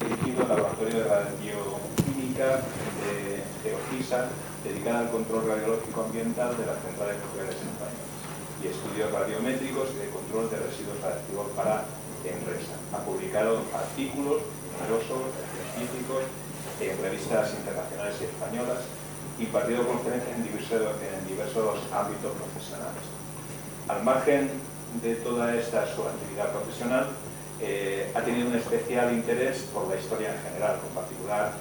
dirigido al Laboratorio de Radioquímica de Geofisa, dedicada al control radiológico ambiental de las centrales nucleares españolas y estudios radiométricos y de control de residuos radiactivos para ENRESA. Ha publicado artículos numerosos, científicos, en revistas internacionales y españolas, impartido conferencias en diversos ámbitos profesionales. Al margen de toda esta su actividad profesional, ha tenido un especial interés por la historia en general, con particular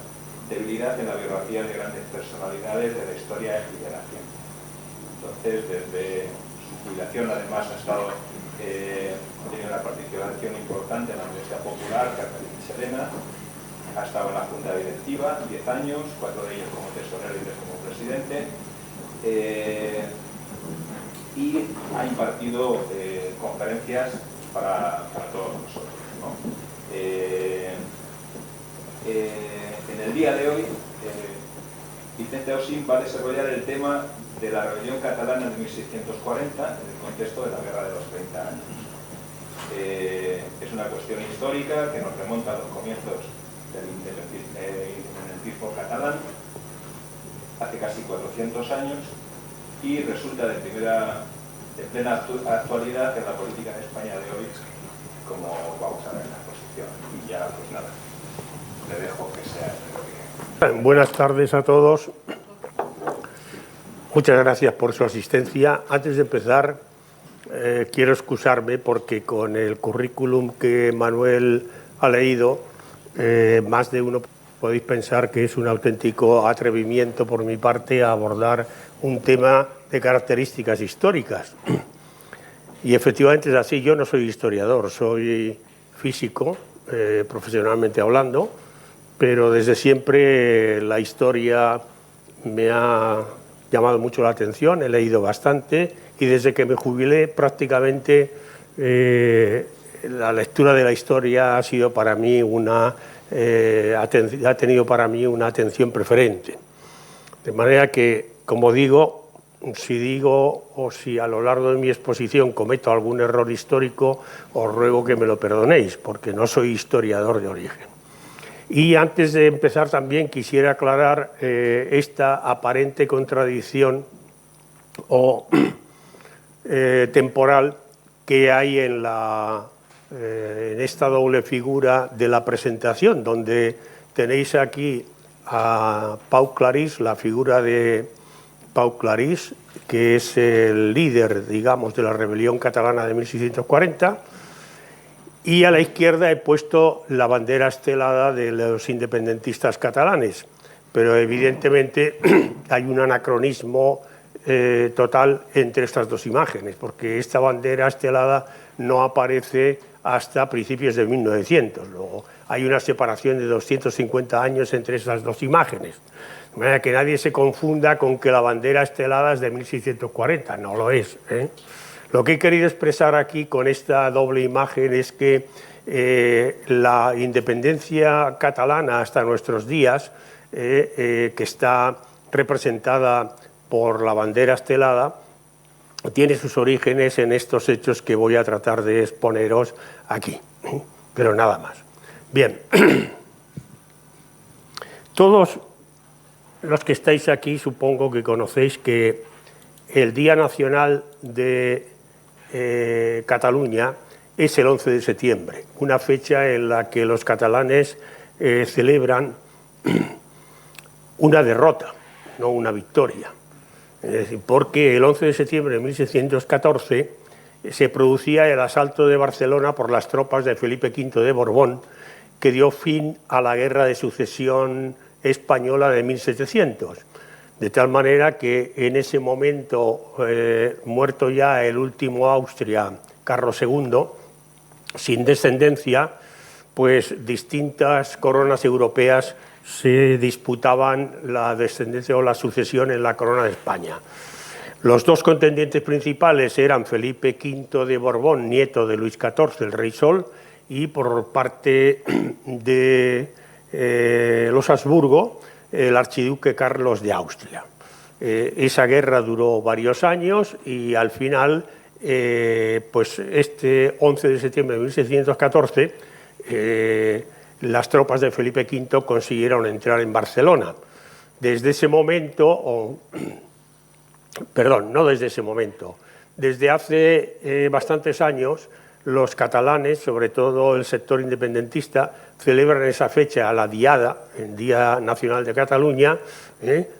debilidad en la biografía de grandes personalidades de la historia y de la ciencia. Entonces, desde su jubilación, además, ha tenido una participación importante en la Universidad Popular, Catalina Serena, ha estado en la Junta Directiva 10 años, 4 de ellos como tesorero y 3 como presidente, y ha impartido conferencias para todos nosotros, ¿no? En el día de hoy, Vicente Osín va a desarrollar el tema de la rebelión catalana de 1640 en el contexto de la Guerra de los 30 años. Es una cuestión histórica que nos remonta a los comienzos del independentismo catalán, hace casi 400 años, y resulta de plena actualidad en la política en España de hoy, como vamos a ver en la exposición. Y ya, pues nada, le dejo que sea. Buenas tardes a todos. Muchas gracias por su asistencia. Antes de empezar, quiero excusarme porque con el currículum que Manuel ha leído, más de uno podéis pensar que es un auténtico atrevimiento por mi parte a abordar un tema de características históricas. Y efectivamente es así. Yo no soy historiador, soy físico, profesionalmente hablando, pero desde siempre la historia me ha llamado mucho la atención, he leído bastante y desde que me jubilé prácticamente la lectura de la historia ha sido para mí ha tenido para mí una atención preferente. De manera que, como digo, si a lo largo de mi exposición cometo algún error histórico, os ruego que me lo perdonéis, porque no soy historiador de origen. Y antes de empezar también quisiera aclarar esta aparente contradicción temporal que hay en esta doble figura de la presentación, donde tenéis aquí a Pau Clarís, la figura de Pau Clarís, que es el líder, digamos, de la rebelión catalana de 1640, y a la izquierda he puesto la bandera estelada de los independentistas catalanes, pero evidentemente hay un anacronismo total entre estas dos imágenes, porque esta bandera estelada no aparece hasta principios de 1900. Luego hay una separación de 250 años entre esas dos imágenes. De manera que nadie se confunda con que la bandera estelada es de 1640, no lo es, ¿eh? Lo que he querido expresar aquí con esta doble imagen es que la independencia catalana hasta nuestros días, que está representada por la bandera estelada, tiene sus orígenes en estos hechos que voy a tratar de exponeros aquí, pero nada más. Bien, todos los que estáis aquí supongo que conocéis que el Día Nacional de Cataluña es el 11 de septiembre, una fecha en la que los catalanes celebran una derrota, no una victoria. Es decir, porque el 11 de septiembre de 1614 se producía el asalto de Barcelona por las tropas de Felipe V de Borbón, que dio fin a la Guerra de Sucesión Española de 1700. De tal manera que en ese momento, muerto ya el último Austria, Carlos II, sin descendencia, pues distintas coronas europeas se disputaban la descendencia o la sucesión en la corona de España. Los dos contendientes principales eran Felipe V de Borbón, nieto de Luis XIV, el Rey Sol, y por parte de los Habsburgo, el archiduque Carlos de Austria. Esa guerra duró varios años y al final, pues este 11 de septiembre de 1614, las tropas de Felipe V consiguieron entrar en Barcelona. Desde ese momento, perdón, no desde ese momento, desde hace bastantes años, los catalanes, sobre todo el sector independentista, celebran esa fecha, la Diada, el Día Nacional de Cataluña,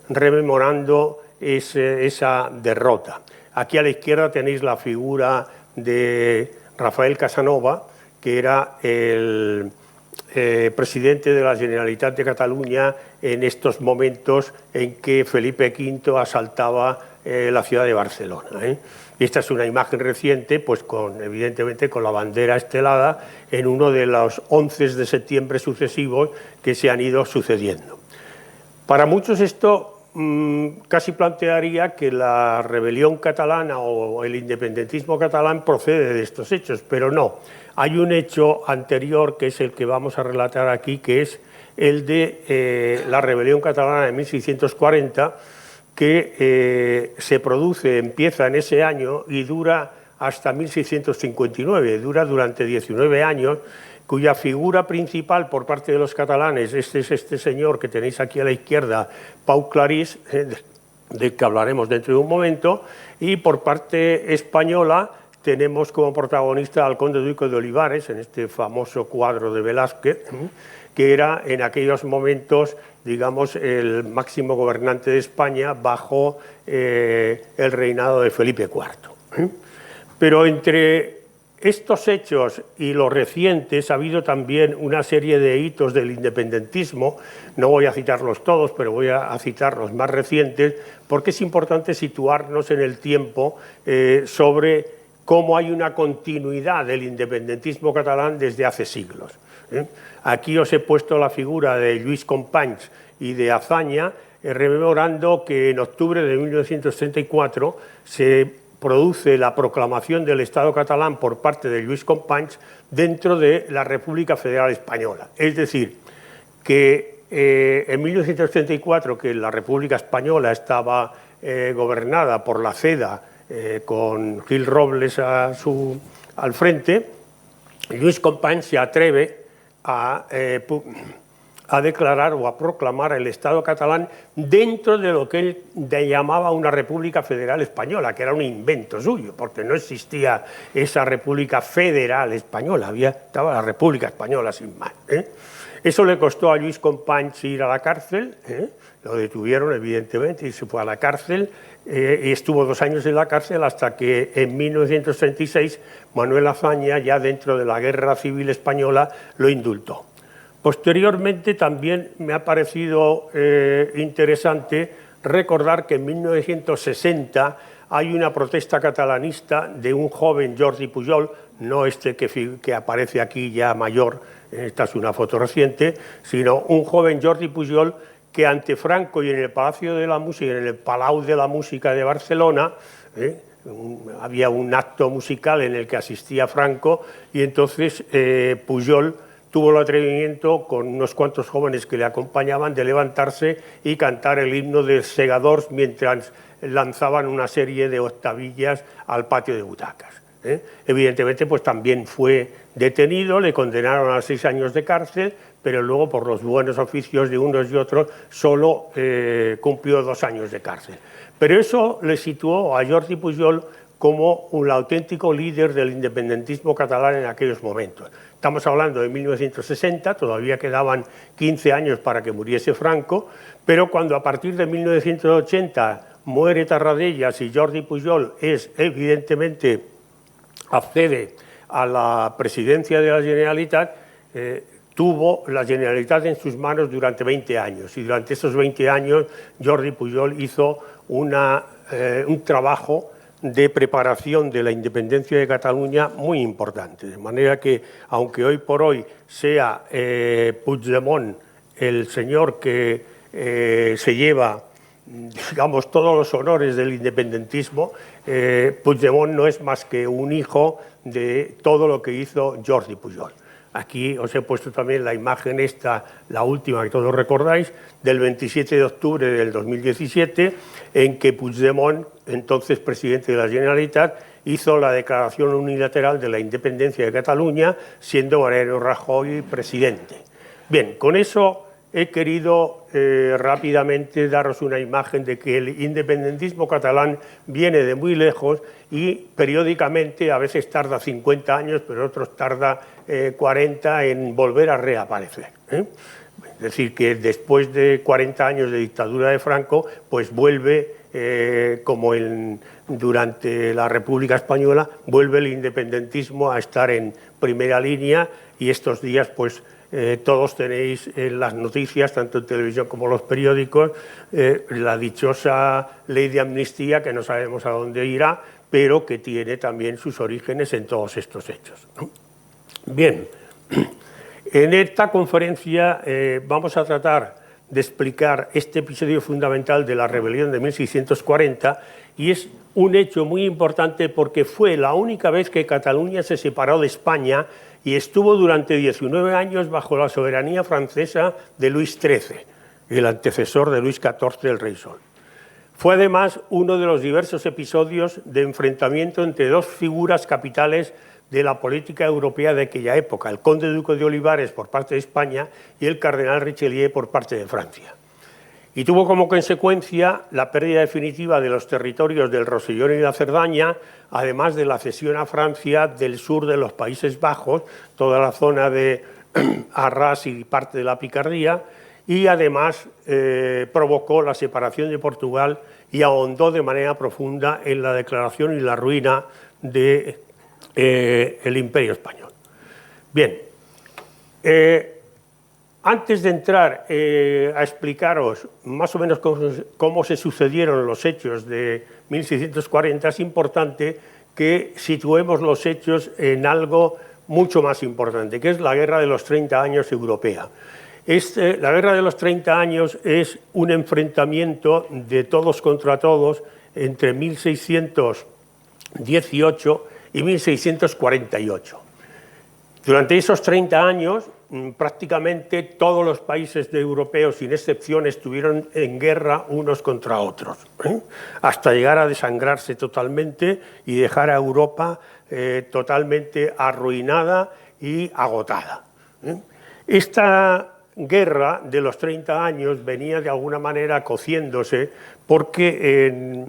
rememorando esa derrota. Aquí a la izquierda tenéis la figura de Rafael Casanova, que era el presidente de la Generalitat de Cataluña en estos momentos en que Felipe V asaltaba la ciudad de Barcelona. Y esta es una imagen reciente, pues evidentemente con la bandera estelada en uno de los 11 de septiembre sucesivos que se han ido sucediendo. Para muchos esto casi plantearía que la rebelión catalana o el independentismo catalán procede de estos hechos, pero no. Hay un hecho anterior que es el que vamos a relatar aquí, que es el de la rebelión catalana de 1640, que se produce, empieza en ese año y dura hasta 1659, dura durante 19 años, cuya figura principal por parte de los catalanes es este señor que tenéis aquí a la izquierda, Pau Clarís, del que hablaremos dentro de un momento, y por parte española tenemos como protagonista al conde duque de Olivares, en este famoso cuadro de Velázquez, que era en aquellos momentos, digamos, el máximo gobernante de España bajo el reinado de Felipe IV. Pero entre estos hechos y los recientes ha habido también una serie de hitos del independentismo, no voy a citarlos todos, pero voy a citar los más recientes, porque es importante situarnos en el tiempo sobre cómo hay una continuidad del independentismo catalán desde hace siglos. Aquí os he puesto la figura de Lluís Companys y de Azaña, rememorando que en octubre de 1934 se produce la proclamación del Estado catalán por parte de Lluís Companys dentro de la República Federal Española. Es decir, que en 1934, que la República Española estaba gobernada por la CEDA, con Gil Robles al frente, Lluís Companys se atreve a declarar o a proclamar el Estado catalán dentro de lo que él llamaba una República Federal Española, que era un invento suyo, porque no existía esa República Federal Española, estaba la República Española sin más. Eso le costó a Lluís Companys ir a la cárcel, lo detuvieron evidentemente y se fue a la cárcel, y estuvo 2 años en la cárcel hasta que en 1936 Manuel Azaña, ya dentro de la Guerra Civil Española, lo indultó. Posteriormente también me ha parecido interesante recordar que en 1960 hay una protesta catalanista de un joven Jordi Pujol, no este que aparece aquí ya mayor, esta es una foto reciente, sino un joven Jordi Pujol que ante Franco y en el Palacio de la Música, en el Palau de la Música de Barcelona, había un acto musical en el que asistía Franco y entonces Pujol tuvo el atrevimiento, con unos cuantos jóvenes que le acompañaban, de levantarse y cantar el himno de Segadors mientras lanzaban una serie de octavillas al patio de butacas. Evidentemente, pues también fue detenido, le condenaron a 6 años de cárcel, pero luego por los buenos oficios de unos y otros solo cumplió 2 años de cárcel. Pero eso le situó a Jordi Pujol como un auténtico líder del independentismo catalán en aquellos momentos. Estamos hablando de 1960, todavía quedaban 15 años para que muriese Franco, pero cuando a partir de 1980 muere Tarradellas y Jordi Pujol evidentemente accede a la presidencia de la Generalitat, tuvo la Generalitat en sus manos durante 20 años y durante esos 20 años Jordi Pujol hizo un trabajo de preparación de la independencia de Cataluña muy importante, de manera que aunque hoy por hoy sea Puigdemont el señor que se lleva, digamos, todos los honores del independentismo, Puigdemont no es más que un hijo de todo lo que hizo Jordi Pujol. Aquí os he puesto también la imagen esta, la última que todos recordáis, del 27 de octubre del 2017, en que Puigdemont, entonces presidente de la Generalitat, hizo la declaración unilateral de la independencia de Cataluña, siendo Mariano Rajoy presidente. Bien, con eso he querido rápidamente daros una imagen de que el independentismo catalán viene de muy lejos y periódicamente, a veces tarda 50 años, pero otros tarda 40 en volver a reaparecer. Es decir, que después de 40 años de dictadura de Franco, pues vuelve, como durante la República Española, vuelve el independentismo a estar en primera línea, y estos días, pues, todos tenéis en las noticias, tanto en televisión como en los periódicos, la dichosa ley de amnistía, que no sabemos a dónde irá, pero que tiene también sus orígenes en todos estos hechos. Bien, en esta conferencia vamos a tratar de explicar este episodio fundamental de la rebelión de 1640, y es un hecho muy importante porque fue la única vez que Cataluña se separó de España y estuvo durante 19 años bajo la soberanía francesa de Luis XIII, el antecesor de Luis XIV, el Rey Sol. Fue además uno de los diversos episodios de enfrentamiento entre dos figuras capitales de la política europea de aquella época, el conde duque de Olivares por parte de España y el cardenal Richelieu por parte de Francia. Y tuvo como consecuencia la pérdida definitiva de los territorios del Rosellón y la Cerdaña, además de la cesión a Francia del sur de los Países Bajos, toda la zona de Arras y parte de la Picardía, y además provocó la separación de Portugal y ahondó de manera profunda en la declaración y la ruina del Imperio Español. Bien, antes de entrar a explicaros más o menos cómo se sucedieron los hechos de 1640, es importante que situemos los hechos en algo mucho más importante, que es la Guerra de los 30 años europea. La Guerra de los 30 años es un enfrentamiento de todos contra todos entre 1618 y 1648. Durante esos 30 años, prácticamente todos los países europeos, sin excepción, estuvieron en guerra unos contra otros, hasta llegar a desangrarse totalmente y dejar a Europa totalmente arruinada y agotada. Esta guerra de los 30 años venía de alguna manera cociéndose porque en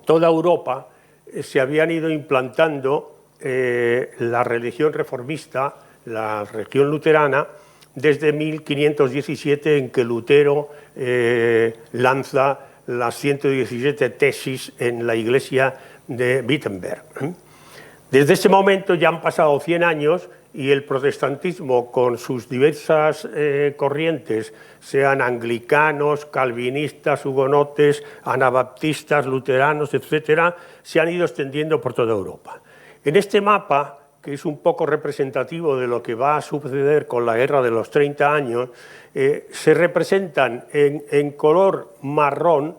toda Europa se habían ido implantando la religión reformista, la religión luterana, desde 1517, en que Lutero lanza las 117 tesis en la iglesia de Wittenberg. Desde ese momento ya han pasado 100 años y el protestantismo, con sus diversas corrientes, sean anglicanos, calvinistas, hugonotes, anabaptistas, luteranos, etcétera, se han ido extendiendo por toda Europa. En este mapa, que es un poco representativo de lo que va a suceder con la Guerra de los 30 años, se representan en color marrón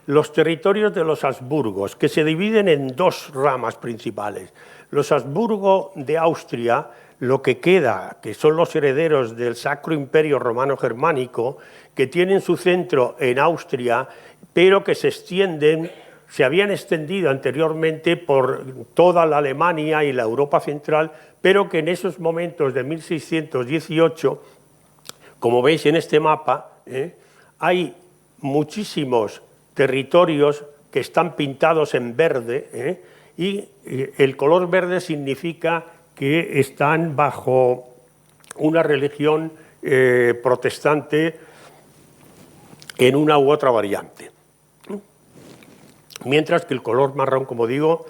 los territorios de los Habsburgos, que se dividen en dos ramas principales. Los Habsburgo de Austria, lo que queda, que son los herederos del Sacro Imperio Romano Germánico, que tienen su centro en Austria, pero que se habían extendido anteriormente por toda la Alemania y la Europa central, pero que en esos momentos de 1618, como veis en este mapa, hay muchísimos territorios que están pintados en verde, y el color verde significa que están bajo una religión protestante en una u otra variante. Mientras que el color marrón, como digo,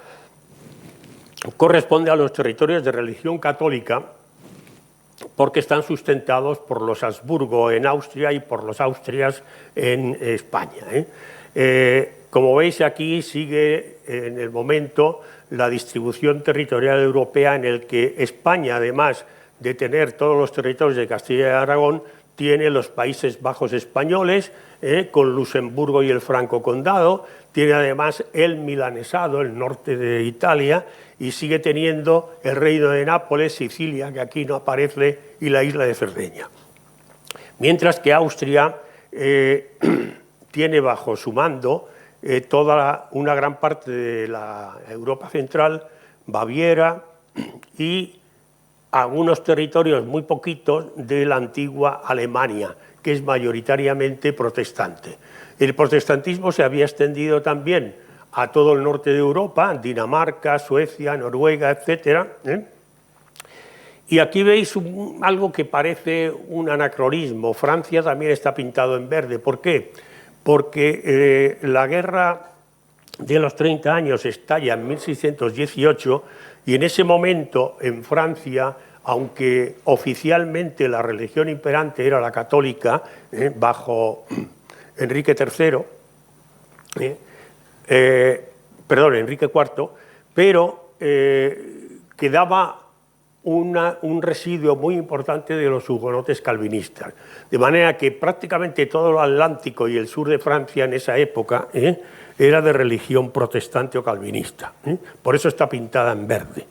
corresponde a los territorios de religión católica, porque están sustentados por los Habsburgo en Austria y por los Austrias en España. Como veis, aquí sigue en el momento la distribución territorial europea, en el que España, además de tener todos los territorios de Castilla y Aragón, tiene los Países Bajos españoles, con Luxemburgo y el Franco Condado, tiene además el Milanesado, el norte de Italia, y sigue teniendo el Reino de Nápoles, Sicilia, que aquí no aparece, y la isla de Cerdeña. Mientras que Austria tiene bajo su mando toda una gran parte de la Europa central, Baviera y algunos territorios muy poquitos de la antigua Alemania, que es mayoritariamente protestante. El protestantismo se había extendido también a todo el norte de Europa, Dinamarca, Suecia, Noruega, etc. Y aquí veis algo que parece un anacronismo. Francia también está pintado en verde. ¿Por qué? Porque la guerra de los 30 años estalla en 1618 y en ese momento en Francia, aunque oficialmente la religión imperante era la católica, bajo Enrique III, Enrique IV, pero quedaba un residuo muy importante de los hugonotes calvinistas. De manera que prácticamente todo el Atlántico y el sur de Francia en esa época era de religión protestante o calvinista. Por eso está pintada en verde.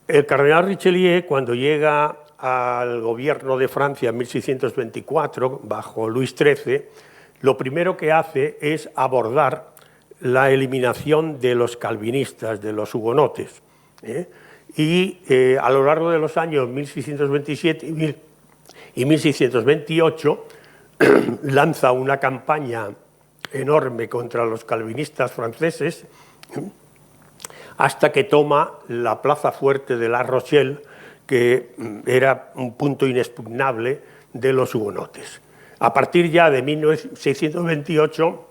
El cardenal Richelieu, cuando llega al gobierno de Francia en 1624, bajo Luis XIII, lo primero que hace es abordar la eliminación de los calvinistas, de los hugonotes. Y a lo largo de los años 1627 y 1628 lanza una campaña enorme contra los calvinistas franceses, hasta que toma la plaza fuerte de La Rochelle, que era un punto inexpugnable de los hugonotes. A partir ya de 1628,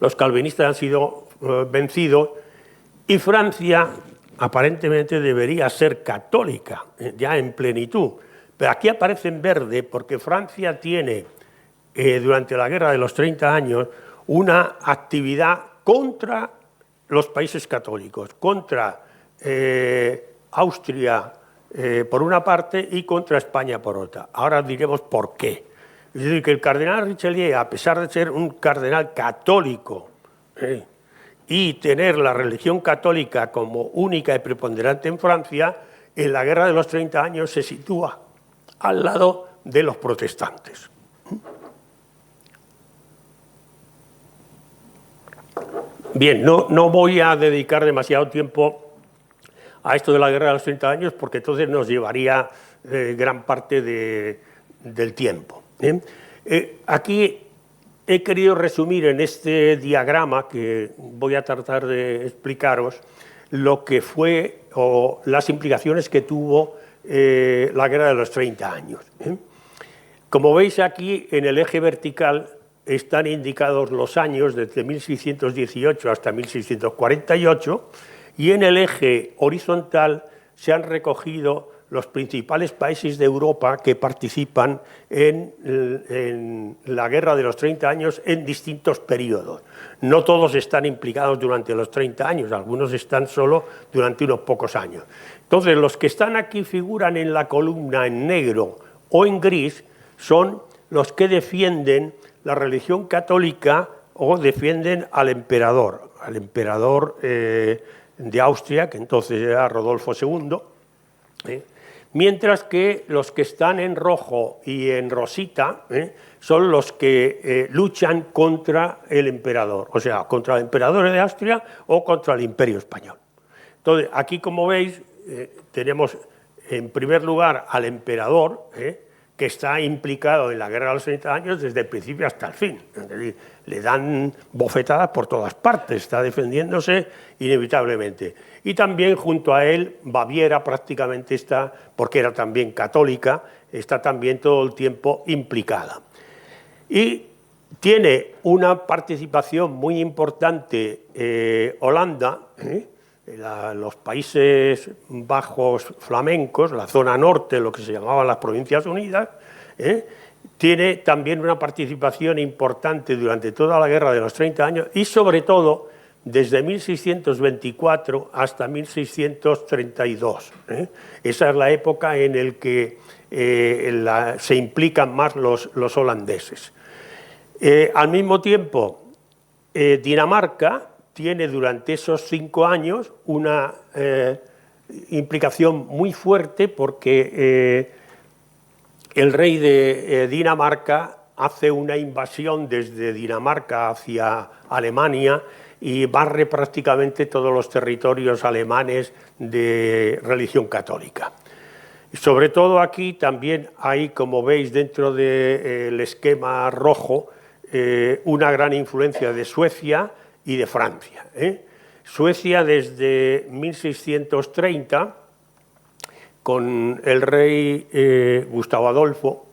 los calvinistas han sido vencidos y Francia aparentemente debería ser católica, ya en plenitud. Pero aquí aparece en verde porque Francia tiene, durante la Guerra de los 30 años, una actividad contra los países católicos, contra Austria por una parte y contra España por otra. Ahora diremos por qué. Es decir, que el cardenal Richelieu, a pesar de ser un cardenal católico y tener la religión católica como única y preponderante en Francia, en la Guerra de los 30 años se sitúa al lado de los protestantes. Bien, no voy a dedicar demasiado tiempo a esto de la Guerra de los 30 años porque entonces nos llevaría gran parte del tiempo. Aquí he querido resumir en este diagrama que voy a tratar de explicaros lo que fue o las implicaciones que tuvo la Guerra de los 30 años. Como veis aquí, en el eje vertical están indicados los años desde 1618 hasta 1648 y en el eje horizontal se han recogido los principales países de Europa que participan en la Guerra de los 30 años en distintos periodos. No todos están implicados durante los 30 años, algunos están solo durante unos pocos años. Entonces, los que están aquí figuran en la columna en negro o en gris son los que defienden la religión católica o defienden al emperador de Austria, que entonces era Rodolfo II, mientras que los que están en rojo y en rosita son los que luchan contra el emperador, o sea, contra el emperador de Austria o contra el Imperio Español. Entonces, aquí, como veis, tenemos en primer lugar al emperador, que está implicado en la Guerra de los 30 años desde el principio hasta el fin. Es decir, le dan bofetadas por todas partes, está defendiéndose inevitablemente. Y también junto a él, Baviera prácticamente está, porque era también católica, está también todo el tiempo implicada. Y tiene una participación muy importante Holanda, los Países Bajos flamencos, la zona norte, lo que se llamaban las Provincias Unidas, tiene también una participación importante durante toda la Guerra de los 30 años y sobre todo desde 1624 hasta 1632. Esa es la época en la que se implican más los holandeses. Al mismo tiempo, Dinamarca tiene durante esos 5 años una implicación muy fuerte porque el rey de Dinamarca hace una invasión desde Dinamarca hacia Alemania y barre prácticamente todos los territorios alemanes de religión católica. Sobre todo aquí también hay, como veis dentro del esquema rojo, una gran influencia de Suecia y de Francia. Suecia desde 1630, con el rey Gustavo Adolfo,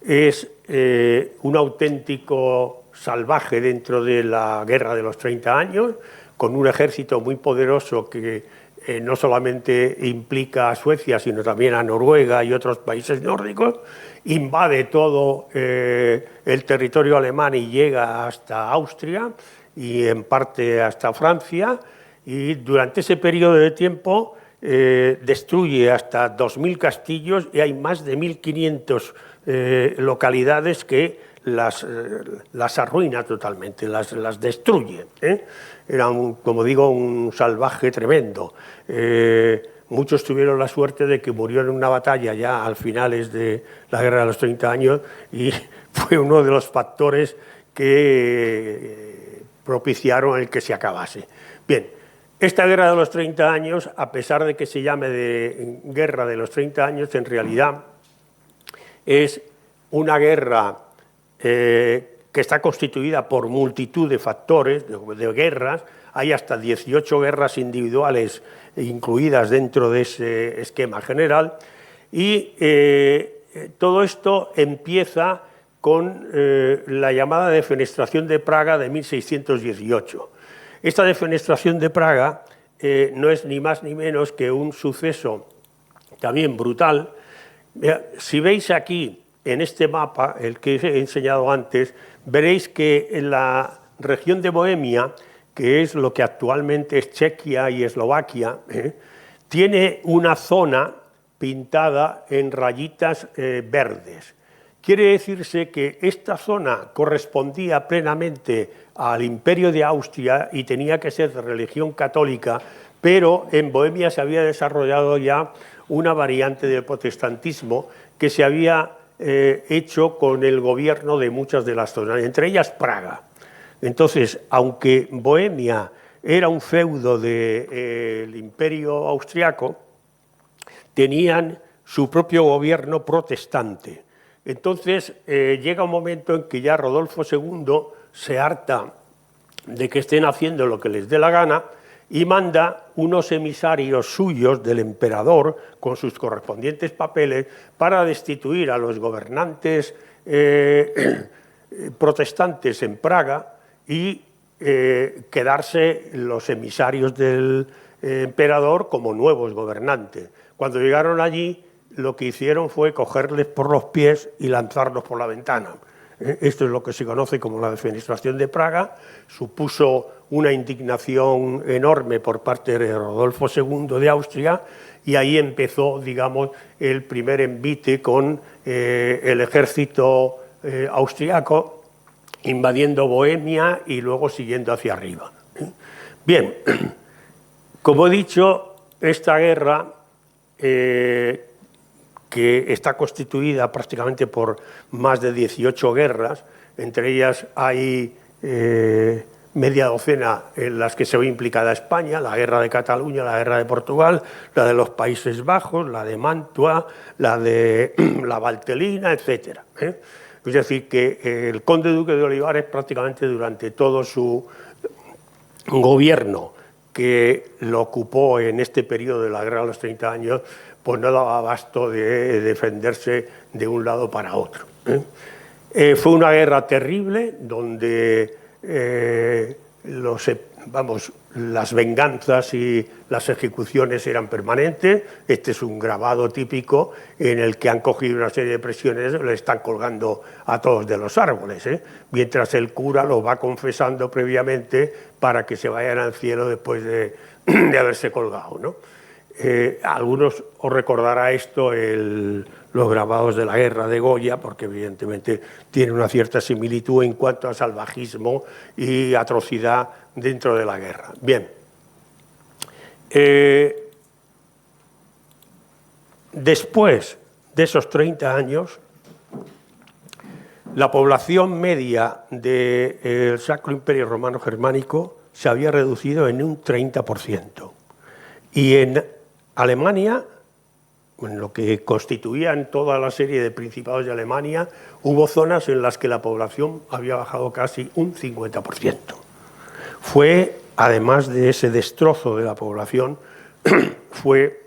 es un auténtico salvaje dentro de la Guerra de los 30 años, con un ejército muy poderoso que no solamente implica a Suecia, sino también a Noruega y otros países nórdicos, invade todo el territorio alemán y llega hasta Austria y en parte hasta Francia, y durante ese periodo de tiempo destruye hasta 2.000 castillos y hay más de 1.500 localidades que las arruina totalmente, las destruye. Era, como digo, un salvaje tremendo. Muchos tuvieron la suerte de que murió en una batalla ya al finales de la Guerra de los 30 años y fue uno de los factores que propiciaron el que se acabase. Bien, esta Guerra de los 30 años, a pesar de que se llame de Guerra de los 30 años, en realidad es una guerra que está constituida por multitud de factores, de guerras. Hay hasta 18 guerras individuales incluidas dentro de ese esquema general, y todo esto empieza con la llamada defenestración de Praga de 1618. Esta defenestración de Praga no es ni más ni menos que un suceso también brutal. Si veis aquí, en este mapa, el que he enseñado antes, veréis que en la región de Bohemia, que es lo que actualmente es Chequia y Eslovaquia, tiene una zona pintada en rayitas verdes. Quiere decirse que esta zona correspondía plenamente al Imperio de Austria y tenía que ser de religión católica, pero en Bohemia se había desarrollado ya una variante del protestantismo que se había hecho con el gobierno de muchas de las zonas, entre ellas Praga. Entonces, aunque Bohemia era un feudo del Imperio austriaco, tenían su propio gobierno protestante. Entonces, llega un momento en que ya Rodolfo II se harta de que estén haciendo lo que les dé la gana y manda unos emisarios suyos del emperador con sus correspondientes papeles para destituir a los gobernantes protestantes en Praga y quedarse los emisarios del emperador como nuevos gobernantes. Cuando llegaron allí, lo que hicieron fue cogerles por los pies y lanzarlos por la ventana. Esto es lo que se conoce como la defenestración de Praga. Supuso una indignación enorme por parte de Rodolfo II de Austria, y ahí empezó, digamos, el primer envite con el ejército austriaco invadiendo Bohemia y luego siguiendo hacia arriba. Bien, como he dicho, esta guerra que está constituida prácticamente por más de 18 guerras, entre ellas hay media docena en las que se ve implicada España: la guerra de Cataluña, la guerra de Portugal, la de los Países Bajos, la de Mantua, la de la Valtelina, etc. Es decir, que el conde duque de Olivares prácticamente durante todo su gobierno, que lo ocupó en este periodo de la guerra de los 30 años, pues no daba abasto de defenderse de un lado para otro. Fue una guerra terrible donde las venganzas y las ejecuciones eran permanentes. Este es un grabado típico en el que han cogido una serie de prisioneros y le están colgando a todos de los árboles, mientras el cura los va confesando previamente para que se vayan al cielo después de haberse colgado, ¿no? Algunos os recordará esto los grabados de la guerra de Goya, porque evidentemente tiene una cierta similitud en cuanto a salvajismo y atrocidad dentro de la guerra. Bien, después de esos 30 años la población media del Sacro Imperio Romano Germánico se había reducido en un 30%. Y en Alemania, en lo que constituían toda la serie de principados de Alemania, hubo zonas en las que la población había bajado casi un 50%. Fue, además de ese destrozo de la población, fue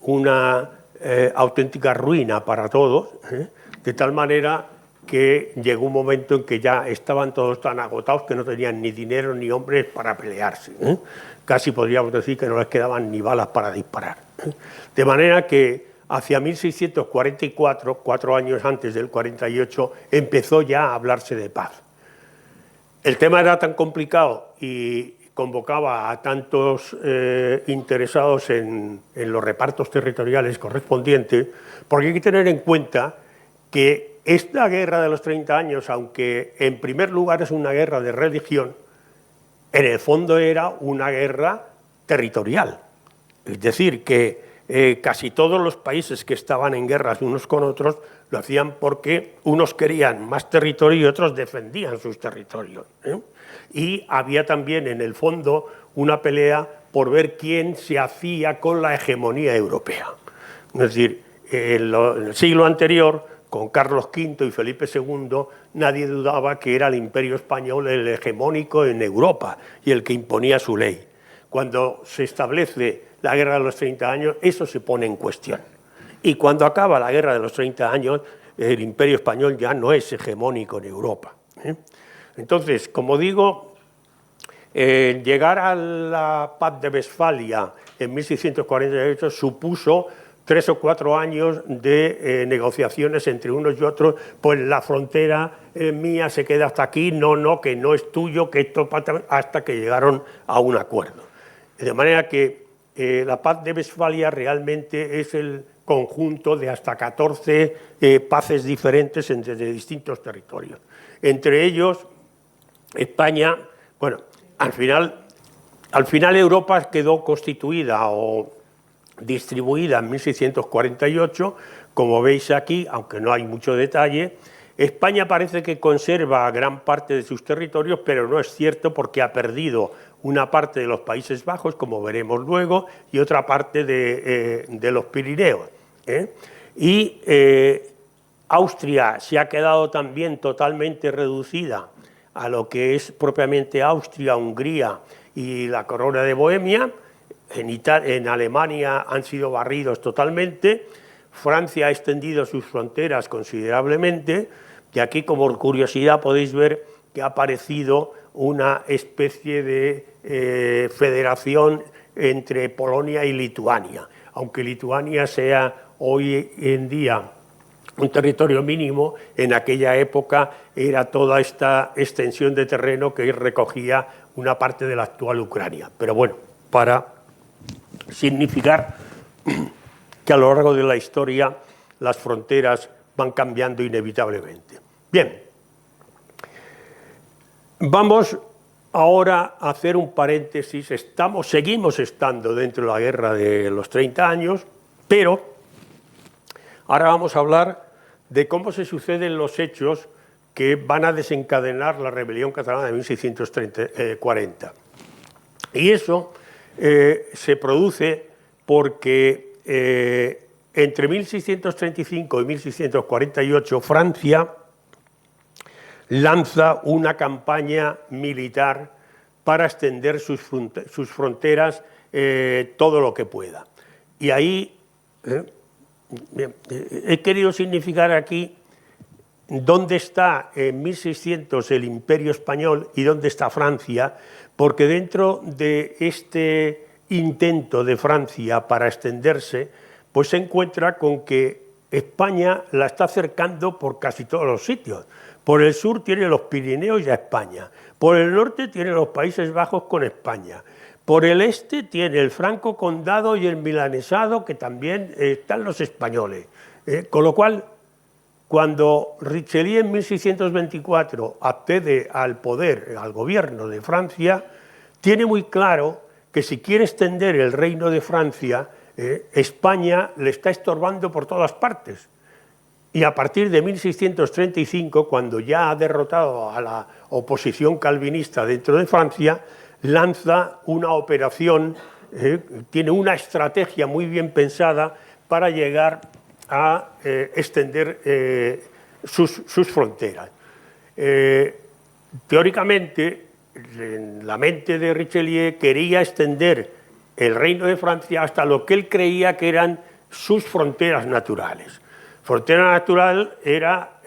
una auténtica ruina para todos, de tal manera que llegó un momento en que ya estaban todos tan agotados que no tenían ni dinero ni hombres para pelearse. Casi podríamos decir que no les quedaban ni balas para disparar. De manera que hacia 1644, 4 años antes del 48, empezó ya a hablarse de paz. El tema era tan complicado y convocaba a tantos interesados en los repartos territoriales correspondientes, porque hay que tener en cuenta que esta guerra de los 30 años, aunque en primer lugar es una guerra de religión, en el fondo era una guerra territorial. Es decir, que casi todos los países que estaban en guerras unos con otros lo hacían porque unos querían más territorio y otros defendían sus territorios. Y había también en el fondo una pelea por ver quién se hacía con la hegemonía europea. Es decir, en el siglo anterior, con Carlos V y Felipe II, nadie dudaba que era el Imperio Español el hegemónico en Europa y el que imponía su ley. Cuando se establece la Guerra de los 30 años, eso se pone en cuestión. Y cuando acaba la Guerra de los 30 años, el Imperio Español ya no es hegemónico en Europa. Entonces, como digo, llegar a la Paz de Westfalia en 1648 supuso 3 o 4 años de negociaciones entre unos y otros, pues la frontera mía se queda hasta aquí, no, que no es tuyo, que esto hasta que llegaron a un acuerdo. De manera que la Paz de Westfalia realmente es el conjunto de hasta 14 paces diferentes entre distintos territorios. Entre ellos, España, bueno, al final Europa quedó constituida o distribuida en 1648, como veis aquí, aunque no hay mucho detalle. España parece que conserva gran parte de sus territorios, pero no es cierto porque ha perdido una parte de los Países Bajos, como veremos luego, y otra parte de los Pirineos. Y Austria se ha quedado también totalmente reducida a lo que es propiamente Austria, Hungría y la Corona de Bohemia. En Alemania han sido barridos totalmente. Francia ha extendido sus fronteras considerablemente, y aquí, como curiosidad, podéis ver que ha aparecido una especie de federación entre Polonia y Lituania. Aunque Lituania sea hoy en día un territorio mínimo, en aquella época era toda esta extensión de terreno que recogía una parte de la actual Ucrania. Pero bueno, para significar que a lo largo de la historia las fronteras van cambiando inevitablemente. Bien, vamos ahora a hacer un paréntesis. Seguimos estando dentro de la guerra de los 30 años, pero ahora vamos a hablar de cómo se suceden los hechos que van a desencadenar la rebelión catalana de 1640. Y eso se produce porque entre 1635 y 1648 Francia lanza una campaña militar para extender sus fronteras todo lo que pueda. Y ahí he querido significar aquí dónde está en 1600 el Imperio Español y dónde está Francia, porque dentro de este intento de Francia para extenderse, pues se encuentra con que España la está acercando por casi todos los sitios. Por el sur tiene los Pirineos y a España, por el norte tiene los Países Bajos con España, por el este tiene el Franco Condado y el Milanesado, que también están los españoles. Con lo cual, cuando Richelieu en 1624 accede al poder, al gobierno de Francia, tiene muy claro que si quiere extender el reino de Francia, España le está estorbando por todas partes. y a partir de 1635, cuando ya ha derrotado a la oposición calvinista dentro de Francia, lanza una operación, tiene una estrategia muy bien pensada para llegar a extender sus fronteras. Teóricamente, en la mente de Richelieu quería extender el reino de Francia hasta lo que él creía que eran sus fronteras naturales. Frontera natural era,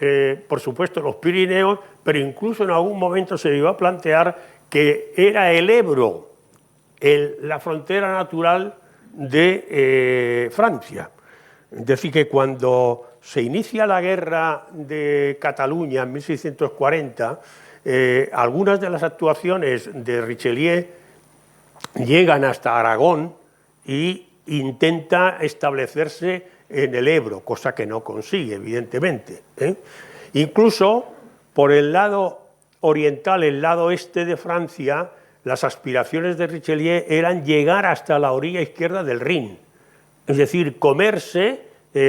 por supuesto, los Pirineos, pero incluso en algún momento se llegó a plantear que era el Ebro, la frontera natural de Francia. Es decir, que cuando se inicia la guerra de Cataluña en 1640, algunas de las actuaciones de Richelieu llegan hasta Aragón y intenta establecerse en el Ebro, cosa que no consigue, evidentemente. Incluso por el lado oriental, el lado este de Francia, las aspiraciones de Richelieu eran llegar hasta la orilla izquierda del Rin, es decir, comerse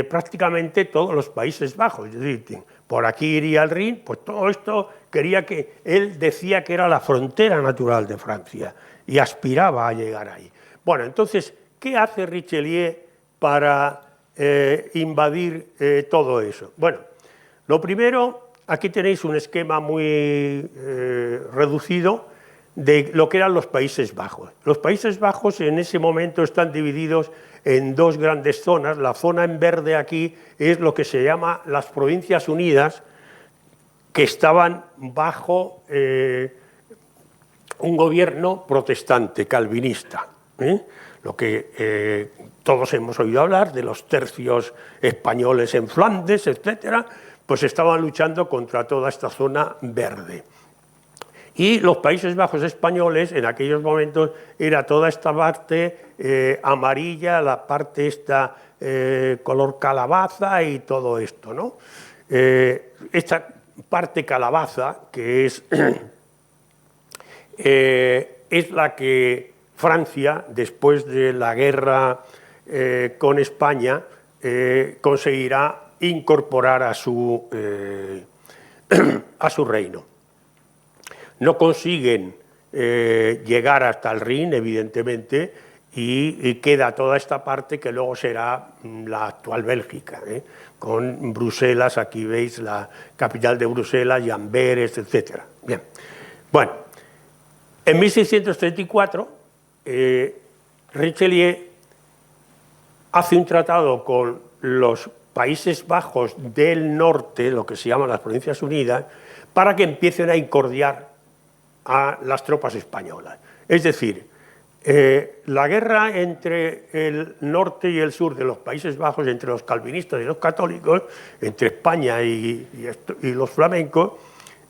prácticamente todos los Países Bajos. Es decir, por aquí iría el Rin, pues todo esto quería que él decía que era la frontera natural de Francia y aspiraba a llegar ahí. Bueno, entonces, ¿qué hace Richelieu para invadir todo eso? Bueno, lo primero, aquí tenéis un esquema muy reducido de lo que eran los Países Bajos. Los Países Bajos en ese momento están divididos en dos grandes zonas. La zona en verde aquí es lo que se llama las Provincias Unidas, que estaban bajo un gobierno protestante, calvinista. Lo que todos hemos oído hablar de los tercios españoles en Flandes, etcétera, pues estaban luchando contra toda esta zona verde. Y los Países Bajos españoles en aquellos momentos era toda esta parte amarilla, la parte esta color calabaza y todo esto, ¿no? Esta parte calabaza, que es la que Francia, después de la guerra con España, conseguirá incorporar a su reino. No consiguen llegar hasta el Rin, evidentemente, y queda toda esta parte que luego será la actual Bélgica, con Bruselas, aquí veis la capital de Bruselas, y Amberes, etc. Bien. Bueno, en 1634, Richelieu hace un tratado con los Países Bajos del norte, lo que se llaman las Provincias Unidas, para que empiecen a incordiar a las tropas españolas. Es decir, la guerra entre el norte y el sur de los Países Bajos, entre los calvinistas y los católicos, entre España y los flamencos,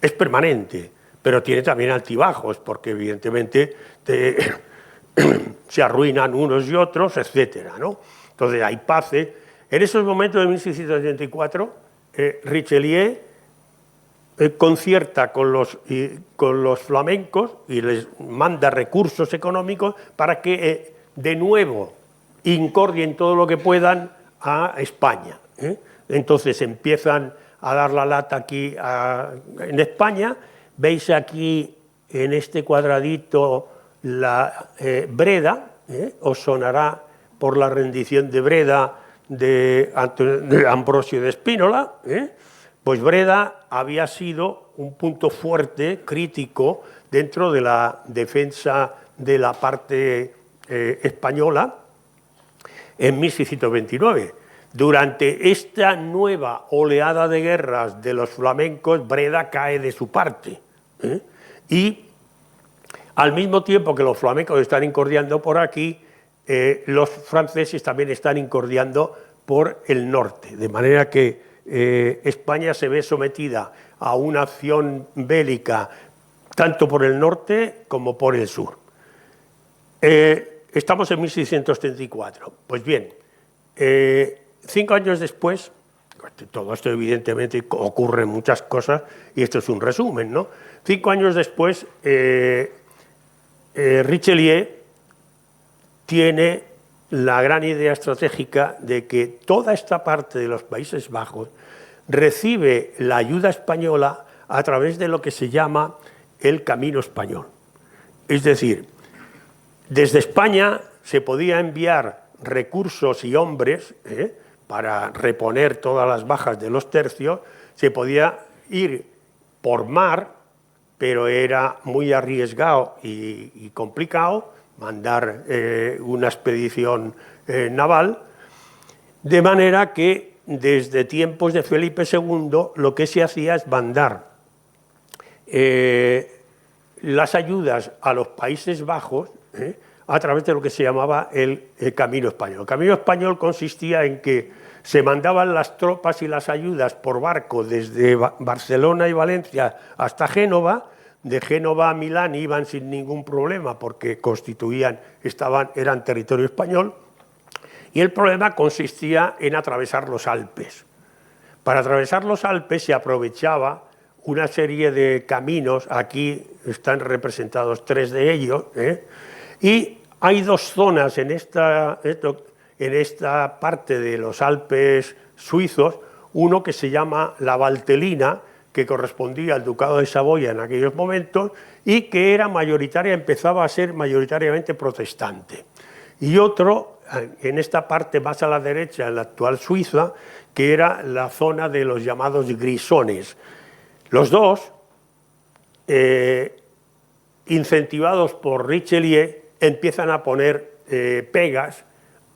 es permanente, pero tiene también altibajos, porque evidentemente se arruinan unos y otros, etcétera, ¿no? Entonces hay paces. En esos momentos de 1684, Richelieu concierta con los flamencos y les manda recursos económicos para que de nuevo incordien todo lo que puedan a España. Entonces empiezan a dar la lata aquí en España. Veis aquí en este cuadradito la Breda, os sonará por la rendición de Breda de Ambrosio de Spínola. Pues Breda había sido un punto fuerte, crítico, dentro de la defensa de la parte española en 1629. Durante esta nueva oleada de guerras de los flamencos, Breda cae de su parte. Y al mismo tiempo que los flamencos están incordiando por aquí, los franceses también están incordiando por el norte, de manera que España se ve sometida a una acción bélica tanto por el norte como por el sur. Estamos en 1634. Pues bien, 5 años después, todo esto evidentemente ocurren muchas cosas y esto es un resumen, ¿no? 5 años después, Richelieu tiene la gran idea estratégica de que toda esta parte de los Países Bajos recibe la ayuda española a través de lo que se llama el Camino Español. Es decir, desde España se podía enviar recursos y hombres para reponer todas las bajas de los tercios, se podía ir por mar, pero era muy arriesgado y complicado mandar una expedición naval, de manera que desde tiempos de Felipe II lo que se hacía es mandar las ayudas a los Países Bajos a través de lo que se llamaba el Camino Español. El Camino Español consistía en que se mandaban las tropas y las ayudas por barco desde Barcelona y Valencia hasta Génova. De Génova a Milán iban sin ningún problema porque eran territorio español, y el problema consistía en atravesar los Alpes. Para atravesar los Alpes se aprovechaba una serie de caminos, aquí están representados 3 de ellos, y hay 2 zonas en esta parte de los Alpes suizos, uno que se llama la Valtelina, que correspondía al Ducado de Saboya en aquellos momentos y que empezaba a ser mayoritariamente protestante. Y otro, en esta parte más a la derecha, en la actual Suiza, que era la zona de los llamados grisones. Los dos, incentivados por Richelieu, empiezan a poner pegas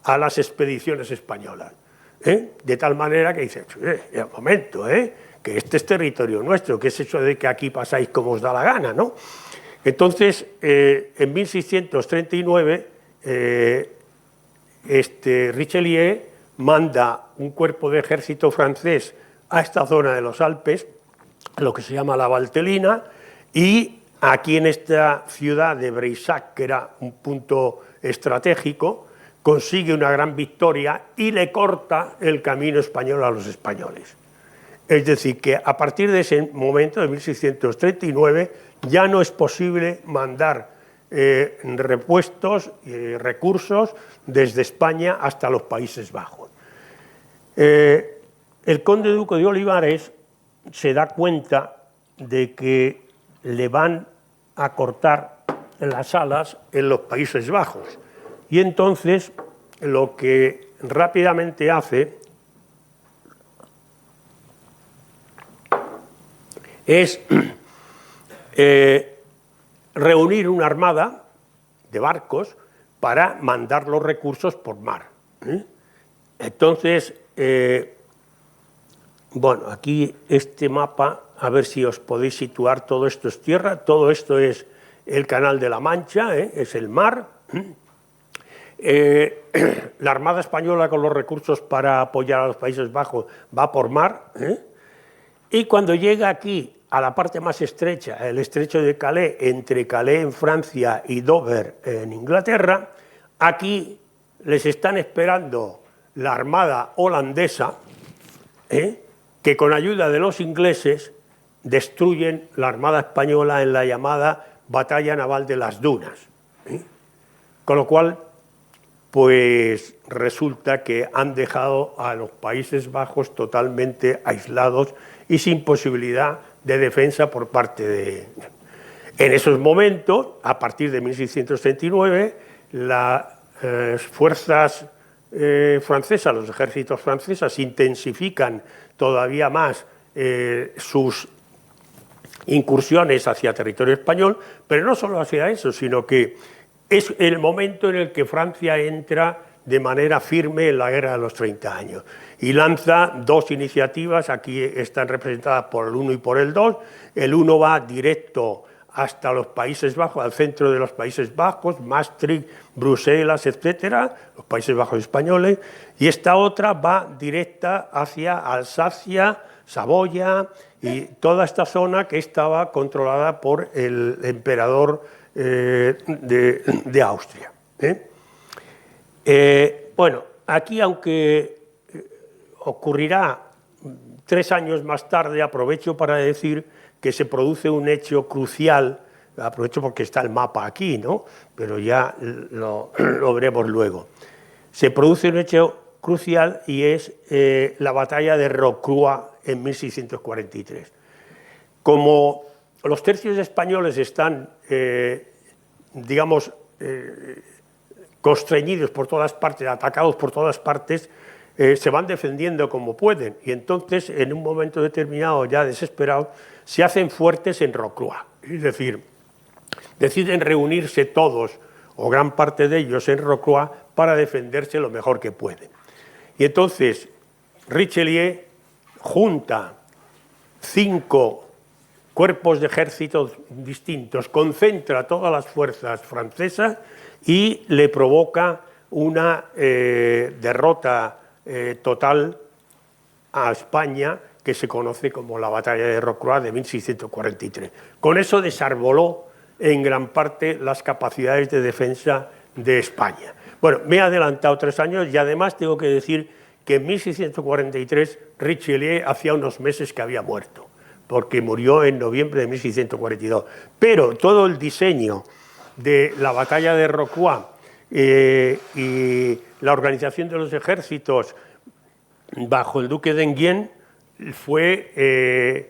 a las expediciones españolas. De tal manera que dice, un momento, que este es territorio nuestro, ¿qué es eso de que aquí pasáis como os da la gana, ¿no? Entonces, en 1639, Richelieu manda un cuerpo de ejército francés a esta zona de los Alpes, lo que se llama la Valtelina, y aquí en esta ciudad de Breissac, que era un punto estratégico, consigue una gran victoria y le corta el camino español a los españoles. Es decir, que a partir de ese momento, de 1639, ya no es posible mandar repuestos y recursos desde España hasta los Países Bajos. El conde duque de Olivares se da cuenta de que le van a cortar las alas en los Países Bajos, y entonces lo que rápidamente hace es reunir una armada de barcos para mandar los recursos por mar. Entonces, bueno, aquí este mapa, a ver si os podéis situar, todo esto es tierra, todo esto es el Canal de la Mancha, es el mar. La Armada Española con los recursos para apoyar a los Países Bajos va por mar, y cuando llega aquí a la parte más estrecha, el estrecho de Calais, entre Calais en Francia y Dover en Inglaterra, aquí les están esperando la armada holandesa, que con ayuda de los ingleses destruyen la armada española en la llamada Batalla Naval de las Dunas. Con lo cual, pues resulta que han dejado a los Países Bajos totalmente aislados y sin posibilidad de defensa por parte de... En esos momentos, a partir de 1639, las fuerzas francesas, los ejércitos franceses, intensifican todavía más sus incursiones hacia territorio español, pero no solo hacia eso, sino que es el momento en el que Francia entra de manera firme en la Guerra de los 30 años y lanza 2 iniciativas, aquí están representadas por el 1 y por el 2, el 1 va directo hasta los Países Bajos, al centro de los Países Bajos, Maastricht, Bruselas, etcétera, los Países Bajos españoles, y esta otra va directa hacia Alsacia, Saboya y toda esta zona que estaba controlada por el emperador de Austria. Bueno, aquí, aunque ocurrirá 3 años más tarde, aprovecho para decir que se produce un hecho crucial, aprovecho porque está el mapa aquí, ¿no? Pero ya lo veremos luego. Se produce un hecho crucial y es la batalla de Rocroi en 1643. Como los tercios españoles están, digamos, constreñidos por todas partes, atacados por todas partes, se van defendiendo como pueden y entonces en un momento determinado, ya desesperados, se hacen fuertes en Rocroi, es decir, deciden reunirse todos o gran parte de ellos en Rocroi para defenderse lo mejor que pueden. Y entonces Richelieu junta 5 cuerpos de ejércitos distintos, concentra todas las fuerzas francesas y le provoca una derrota total a España, que se conoce como la batalla de Rocroi de 1643. Con eso desarboló en gran parte las capacidades de defensa de España. Bueno, me he adelantado 3 años y además tengo que decir que en 1643 Richelieu hacía unos meses que había muerto, porque murió en noviembre de 1642. Pero todo el diseño de la batalla de Rocroi y la organización de los ejércitos bajo el duque de Enghien fue,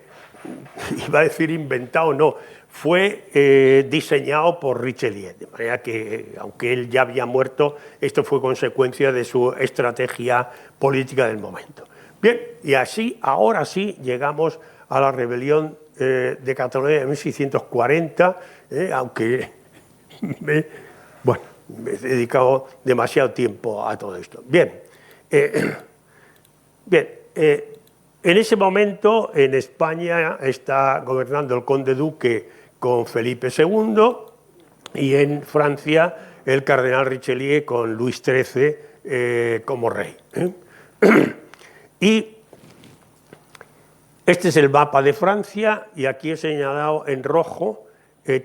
iba a decir inventado, no, fue diseñado por Richelieu, de manera que, aunque él ya había muerto, esto fue consecuencia de su estrategia política del momento. Bien, y así, ahora sí, llegamos a la rebelión de Cataluña de 1640, aunque me he dedicado demasiado tiempo a todo esto. Bien, en ese momento en España está gobernando el conde duque con Felipe II y en Francia el cardenal Richelieu con Luis XIII como rey. Y este es el mapa de Francia y aquí he señalado en rojo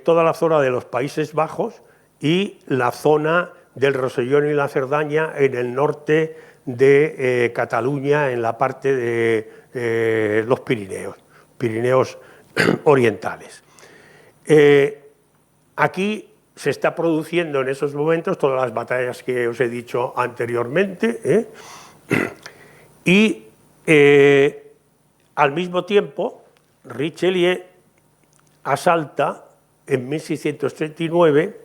toda la zona de los Países Bajos y la zona del Rosellón y la Cerdaña en el norte de Cataluña, en la parte de los Pirineos orientales. Aquí se está produciendo en esos momentos todas las batallas que os he dicho anteriormente, y al mismo tiempo Richelieu asalta en 1639,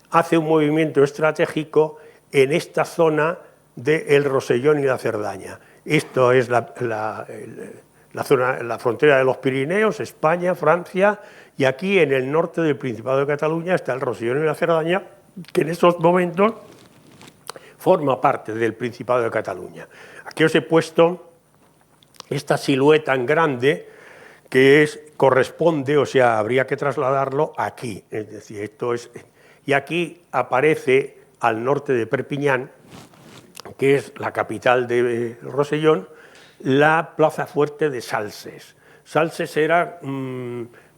hace un movimiento estratégico en esta zona del Rosellón y la Cerdaña. Esto es la frontera de los Pirineos, España, Francia, y aquí en el norte del Principado de Cataluña está el Rosellón y la Cerdaña, que en esos momentos forma parte del Principado de Cataluña. Aquí os he puesto esta silueta en grande que corresponde, o sea, habría que trasladarlo aquí, es decir, esto es, y aquí aparece al norte de Perpiñán, que es la capital de Rosellón, la plaza fuerte de Salses. Salses era,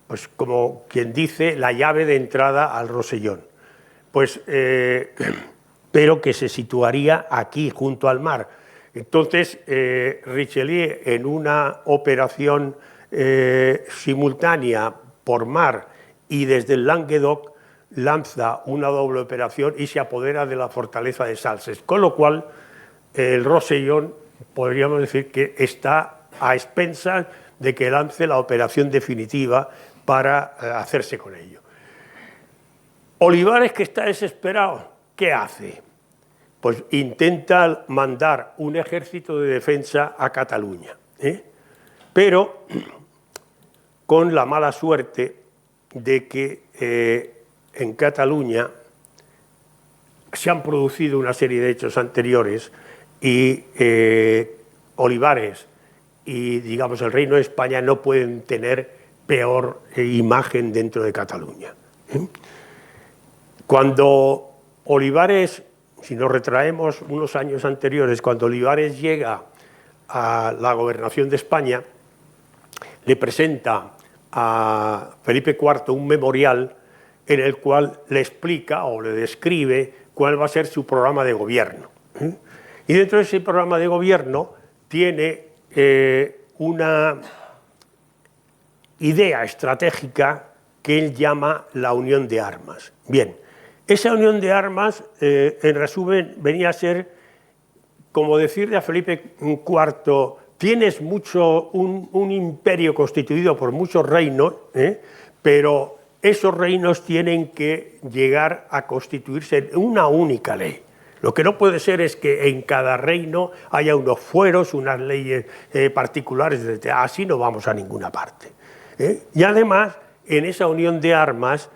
pues como quien dice, la llave de entrada al Rosellón, pues, pero que se situaría aquí, junto al mar. Entonces, Richelieu, en una operación simultánea por mar y desde el Languedoc, lanza una doble operación y se apodera de la fortaleza de Salses, con lo cual el Rosellón podríamos decir que está a expensas de que lance la operación definitiva para hacerse con ello. Olivares, que está desesperado, ¿qué hace? Pues intenta mandar un ejército de defensa a Cataluña, pero con la mala suerte de que en Cataluña se han producido una serie de hechos anteriores y Olivares y, digamos, el Reino de España no pueden tener peor imagen dentro de Cataluña. Cuando Olivares, si nos retraemos unos años anteriores, cuando Olivares llega a la gobernación de España, le presenta a Felipe IV un memorial en el cual le explica o le describe cuál va a ser su programa de gobierno. Y dentro de ese programa de gobierno tiene una idea estratégica que él llama la unión de armas. Bien, esa unión de armas, en resumen, venía a ser como decirle a Felipe IV, tienes un imperio constituido por muchos reinos, pero esos reinos tienen que llegar a constituirse en una única ley. Lo que no puede ser es que en cada reino haya unos fueros, unas leyes particulares, así no vamos a ninguna parte. Y además, en esa unión de armas,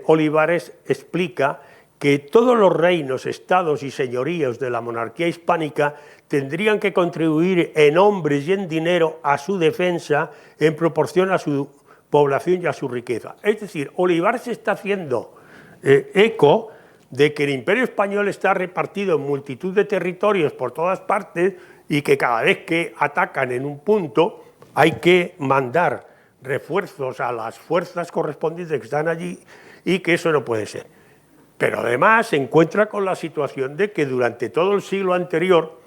Olivares explica que todos los reinos, estados y señoríos de la monarquía hispánica tendrían que contribuir en hombres y en dinero a su defensa en proporción a su población y a su riqueza. Es decir, Olivares está haciendo eco de que el Imperio Español está repartido en multitud de territorios por todas partes y que cada vez que atacan en un punto hay que mandar refuerzos a las fuerzas correspondientes que están allí y que eso no puede ser. Pero además se encuentra con la situación de que durante todo el siglo anterior,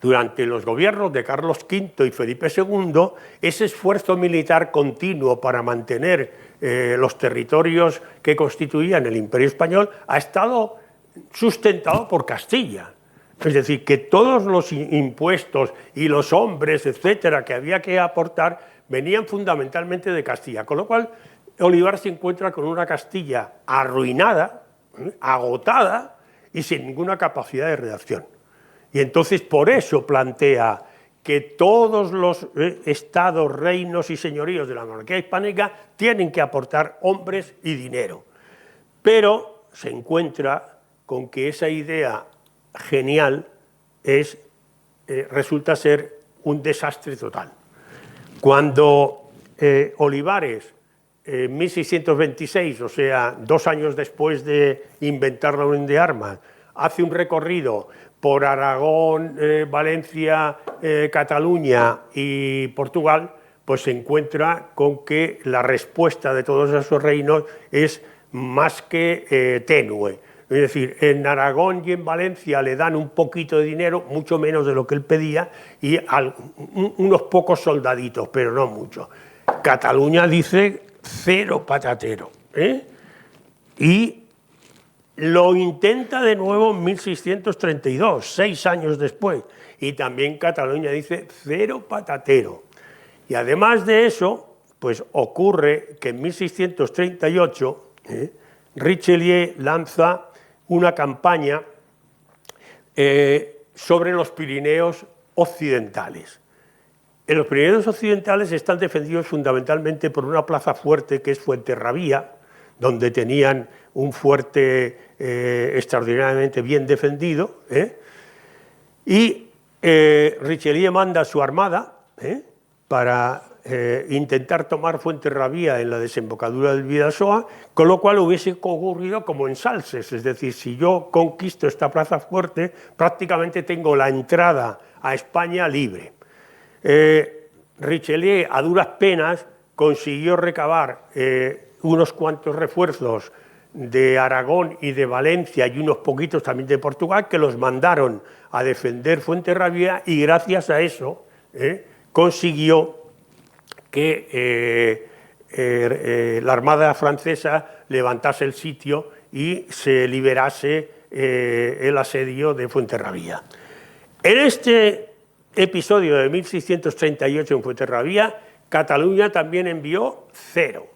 durante los gobiernos de Carlos V y Felipe II, ese esfuerzo militar continuo para mantener los territorios que constituían el Imperio Español ha estado sustentado por Castilla. Es decir, que todos los impuestos y los hombres, etcétera, que había que aportar, venían fundamentalmente de Castilla. Con lo cual, Olivares se encuentra con una Castilla arruinada, agotada y sin ninguna capacidad de reacción. Y entonces, por eso plantea que todos los estados, reinos y señoríos de la monarquía hispánica tienen que aportar hombres y dinero. Pero se encuentra con que esa idea genial resulta ser un desastre total. Cuando Olivares, en 1626, o sea, 2 años después de inventar la unión de armas, hace un recorrido por Aragón, Valencia, Cataluña y Portugal, pues se encuentra con que la respuesta de todos esos reinos es más que tenue. Es decir, en Aragón y en Valencia le dan un poquito de dinero, mucho menos de lo que él pedía, y unos pocos soldaditos, pero no mucho. Cataluña dice 0 patatero, y lo intenta de nuevo en 1632, 6 años después, y también Cataluña dice 0 patatero. Y además de eso, pues ocurre que en 1638 Richelieu lanza una campaña sobre los Pirineos occidentales. En los Pirineos occidentales están defendidos fundamentalmente por una plaza fuerte que es Fuenterrabía, donde tenían un fuerte extraordinariamente bien defendido, y Richelieu manda su armada para intentar tomar Fuenterrabía en la desembocadura del Bidasoa, con lo cual hubiese ocurrido como en Salses, es decir, si yo conquisto esta plaza fuerte, prácticamente tengo la entrada a España libre. Richelieu, a duras penas, consiguió recabar unos cuantos refuerzos de Aragón y de Valencia y unos poquitos también de Portugal, que los mandaron a defender Fuenterrabía, y gracias a eso consiguió que la Armada francesa levantase el sitio y se liberase el asedio de Fuenterrabía. En este episodio de 1638 en Fuenterrabía, Cataluña también envió 0,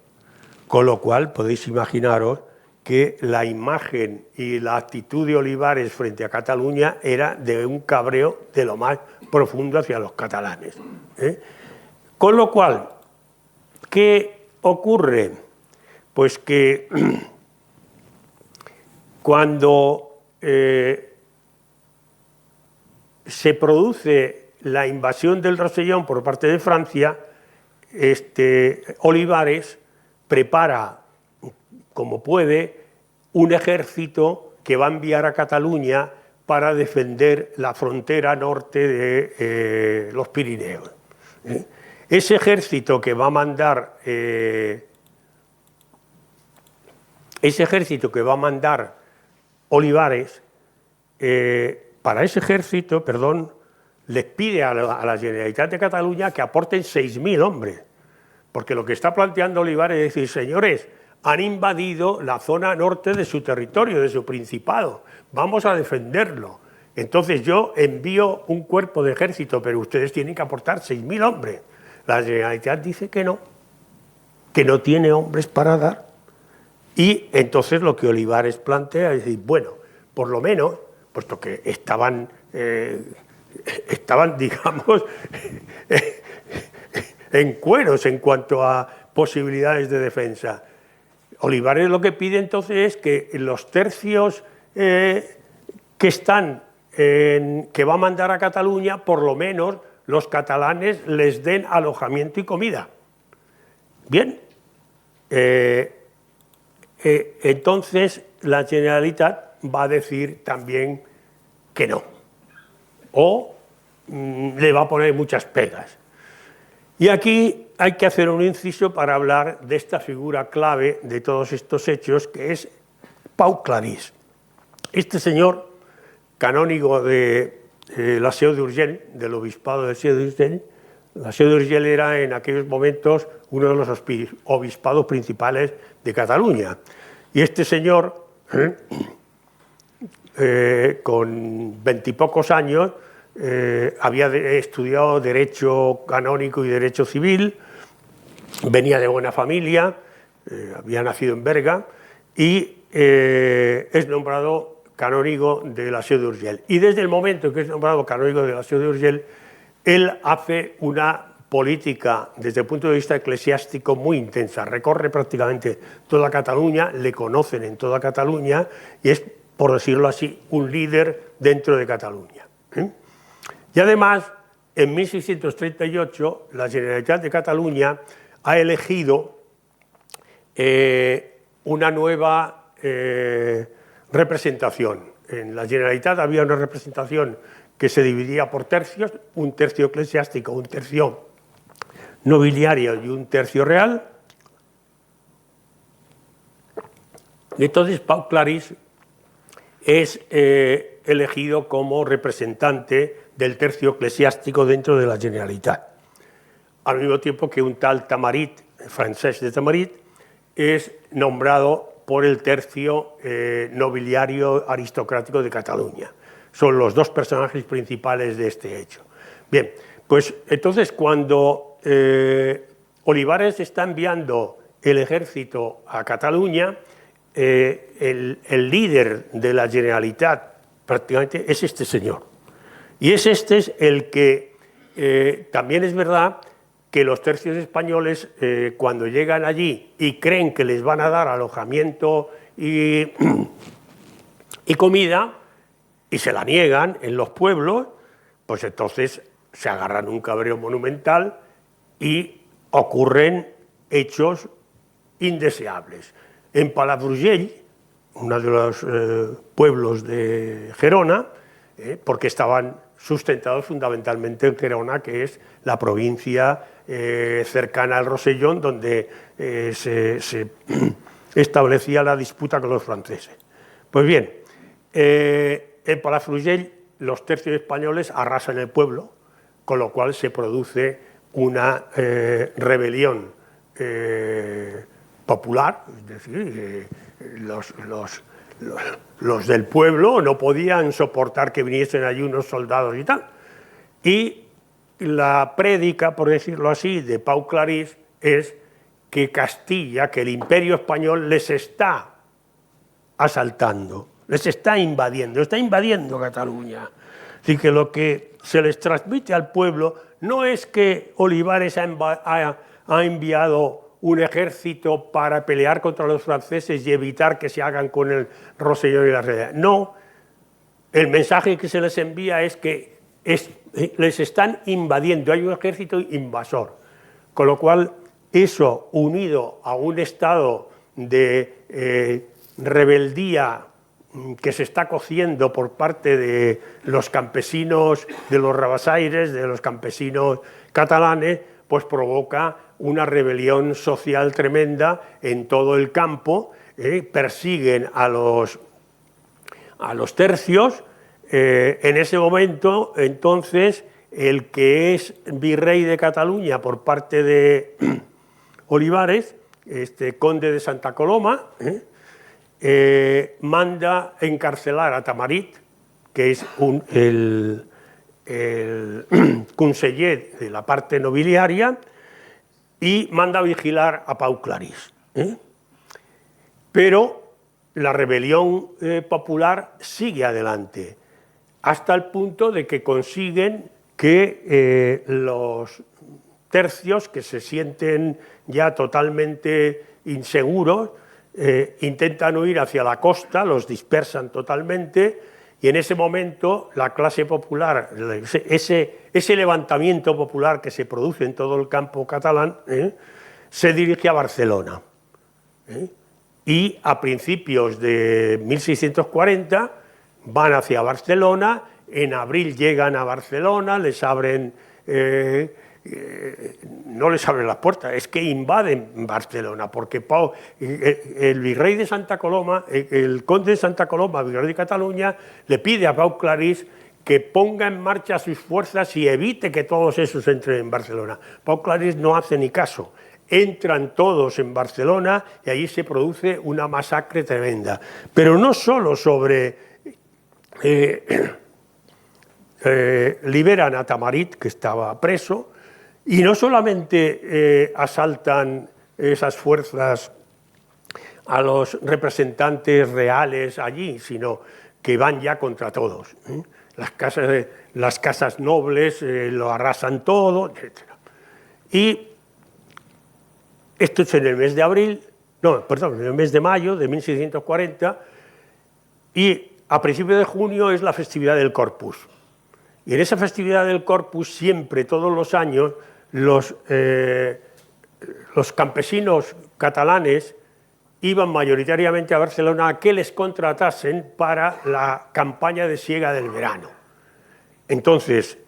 con lo cual podéis imaginaros que la imagen y la actitud de Olivares frente a Cataluña era de un cabreo de lo más profundo hacia los catalanes. Con lo cual, ¿qué ocurre? Pues que cuando se produce la invasión del Rosellón por parte de Francia, Olivares prepara, como puede, un ejército que va a enviar a Cataluña para defender la frontera norte de los Pirineos. Ese ejército que va a mandar Olivares, para ese ejército, les pide a la Generalitat de Cataluña que aporten 6.000 hombres, porque lo que está planteando Olivares es decir, señores, han invadido la zona norte de su territorio, de su principado, vamos a defenderlo. Entonces yo envío un cuerpo de ejército, pero ustedes tienen que aportar 6.000 hombres. La Generalitat dice que no tiene hombres para dar. Y entonces lo que Olivares plantea es decir, bueno, por lo menos, puesto que estaban digamos, en cueros en cuanto a posibilidades de defensa. Olivares lo que pide entonces es que los tercios que va a mandar a Cataluña, por lo menos los catalanes les den alojamiento y comida. Bien, entonces la Generalitat va a decir también que no, o le va a poner muchas pegas. Y aquí hay que hacer un inciso para hablar de esta figura clave de todos estos hechos, que es Pau Clarís. Este señor, canónigo de la Seu d'Urgell, del obispado de Seu d'Urgell, la Seu d'Urgell era en aquellos momentos uno de los obispados principales de Cataluña. Y este señor, con 20 y pocos años, había estudiado Derecho Canónico y Derecho Civil, venía de buena familia, había nacido en Berga y es nombrado canónigo de la Seu d'Urgell. Y desde el momento en que es nombrado canónigo de la Seu d'Urgell, él hace una política desde el punto de vista eclesiástico muy intensa, recorre prácticamente toda Cataluña, le conocen en toda Cataluña y es, por decirlo así, un líder dentro de Cataluña. Y además, en 1638, la Generalitat de Cataluña ha elegido una nueva representación. En la Generalitat había una representación que se dividía por tercios, un tercio eclesiástico, un tercio nobiliario y un tercio real. Y entonces Pau Clarís es elegido como representante del tercio eclesiástico dentro de la Generalitat. Al mismo tiempo que un tal Tamarit, Francesc de Tamarit, es nombrado por el tercio nobiliario aristocrático de Cataluña. Son los dos personajes principales de este hecho. Bien, pues entonces cuando Olivares está enviando el ejército a Cataluña, el líder de la Generalitat prácticamente es este señor. Y es el que también es verdad que los tercios españoles cuando llegan allí y creen que les van a dar alojamiento y comida y se la niegan en los pueblos, pues entonces se agarran un cabreo monumental y ocurren hechos indeseables. En Palafrugell, uno de los pueblos de Gerona, porque estaban sustentados fundamentalmente en Gerona, que es la provincia cercana al Rosellón, donde se establecía la disputa con los franceses. Pues bien, en Palafrugell los tercios españoles arrasan el pueblo, con lo cual se produce una rebelión popular, es decir, los del pueblo no podían soportar que viniesen allí unos soldados y tal. Y la prédica, por decirlo así, de Pau Clarís es que Castilla, que el Imperio Español les está asaltando, les está invadiendo Cataluña. Así que lo que se les transmite al pueblo no es que Olivares ha enviado un ejército para pelear contra los franceses y evitar que se hagan con el Rosellón y la Real. No, el mensaje que se les envía es que les están invadiendo, hay un ejército invasor. Con lo cual, eso unido a un estado de rebeldía que se está cociendo por parte de los campesinos, de los rabasaires, de los campesinos catalanes, pues provoca una rebelión social tremenda en todo el campo, persiguen a los tercios. En ese momento, entonces, el que es virrey de Cataluña por parte de Olivares, conde de Santa Coloma, manda encarcelar a Tamarit, que es el conseller de la parte nobiliaria, y manda a vigilar a Pau Clarís. Pero la rebelión popular sigue adelante, hasta el punto de que consiguen que los tercios, que se sienten ya totalmente inseguros, intentan huir hacia la costa, los dispersan totalmente, y en ese momento la clase popular, ese levantamiento popular que se produce en todo el campo catalán, se dirige a Barcelona. Y a principios de 1640 van hacia Barcelona, en abril llegan a Barcelona, les abren, no les abren las puertas, es que invaden Barcelona, porque el virrey de Santa Coloma, el conde de Santa Coloma, virrey de Cataluña, le pide a Pau Clarís que ponga en marcha sus fuerzas y evite que todos esos entren en Barcelona. Pau Clarís no hace ni caso. Entran todos en Barcelona y allí se produce una masacre tremenda. Pero no solo liberan a Tamarit, que estaba preso, y no solamente asaltan esas fuerzas a los representantes reales allí, sino que van ya contra todos. Las casas nobles lo arrasan todo, etc. Y esto es en el mes de en el mes de mayo de 1640, y a principios de junio es la festividad del Corpus. Y en esa festividad del Corpus siempre, todos los años, los campesinos catalanes iban mayoritariamente a Barcelona a que les contratasen para la campaña de siega del verano. Entonces,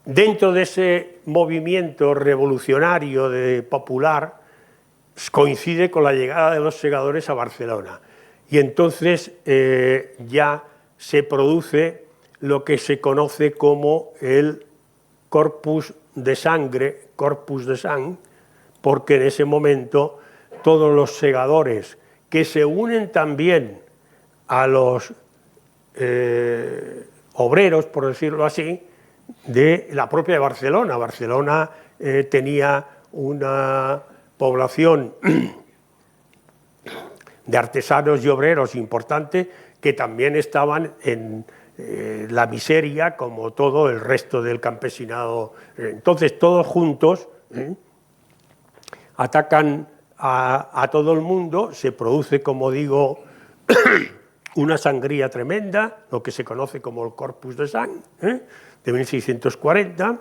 dentro de ese movimiento revolucionario popular, coincide con la llegada de los segadores a Barcelona. Y entonces ya se produce lo que se conoce como el Corpus de Sangre, porque en ese momento todos los segadores que se unen también a los obreros, por decirlo así, de la propia Barcelona. Barcelona tenía una población de artesanos y obreros importante que también estaban en la miseria como todo el resto del campesinado. Entonces todos juntos atacan a todo el mundo, se produce, como digo, una sangría tremenda, lo que se conoce como el Corpus de Sang, de 1640,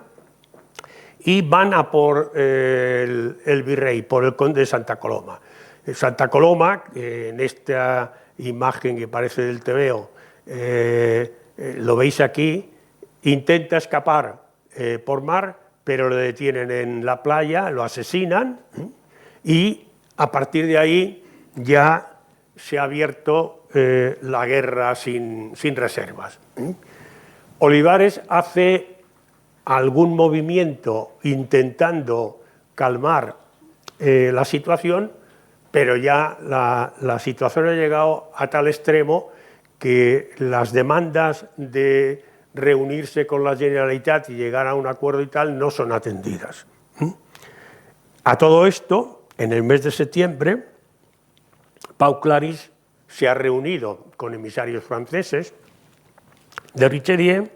y van a por el virrey, por el conde de Santa Coloma. Santa Coloma, en esta imagen que parece del tebeo, lo veis aquí, intenta escapar por mar, pero lo detienen en la playa, lo asesinan, y a partir de ahí ya se ha abierto la guerra sin reservas. Olivares hace algún movimiento intentando calmar la situación, pero ya la situación ha llegado a tal extremo que las demandas de reunirse con la Generalitat y llegar a un acuerdo y tal no son atendidas. A todo esto, en el mes de septiembre, Pau Clarís se ha reunido con emisarios franceses de Richelieu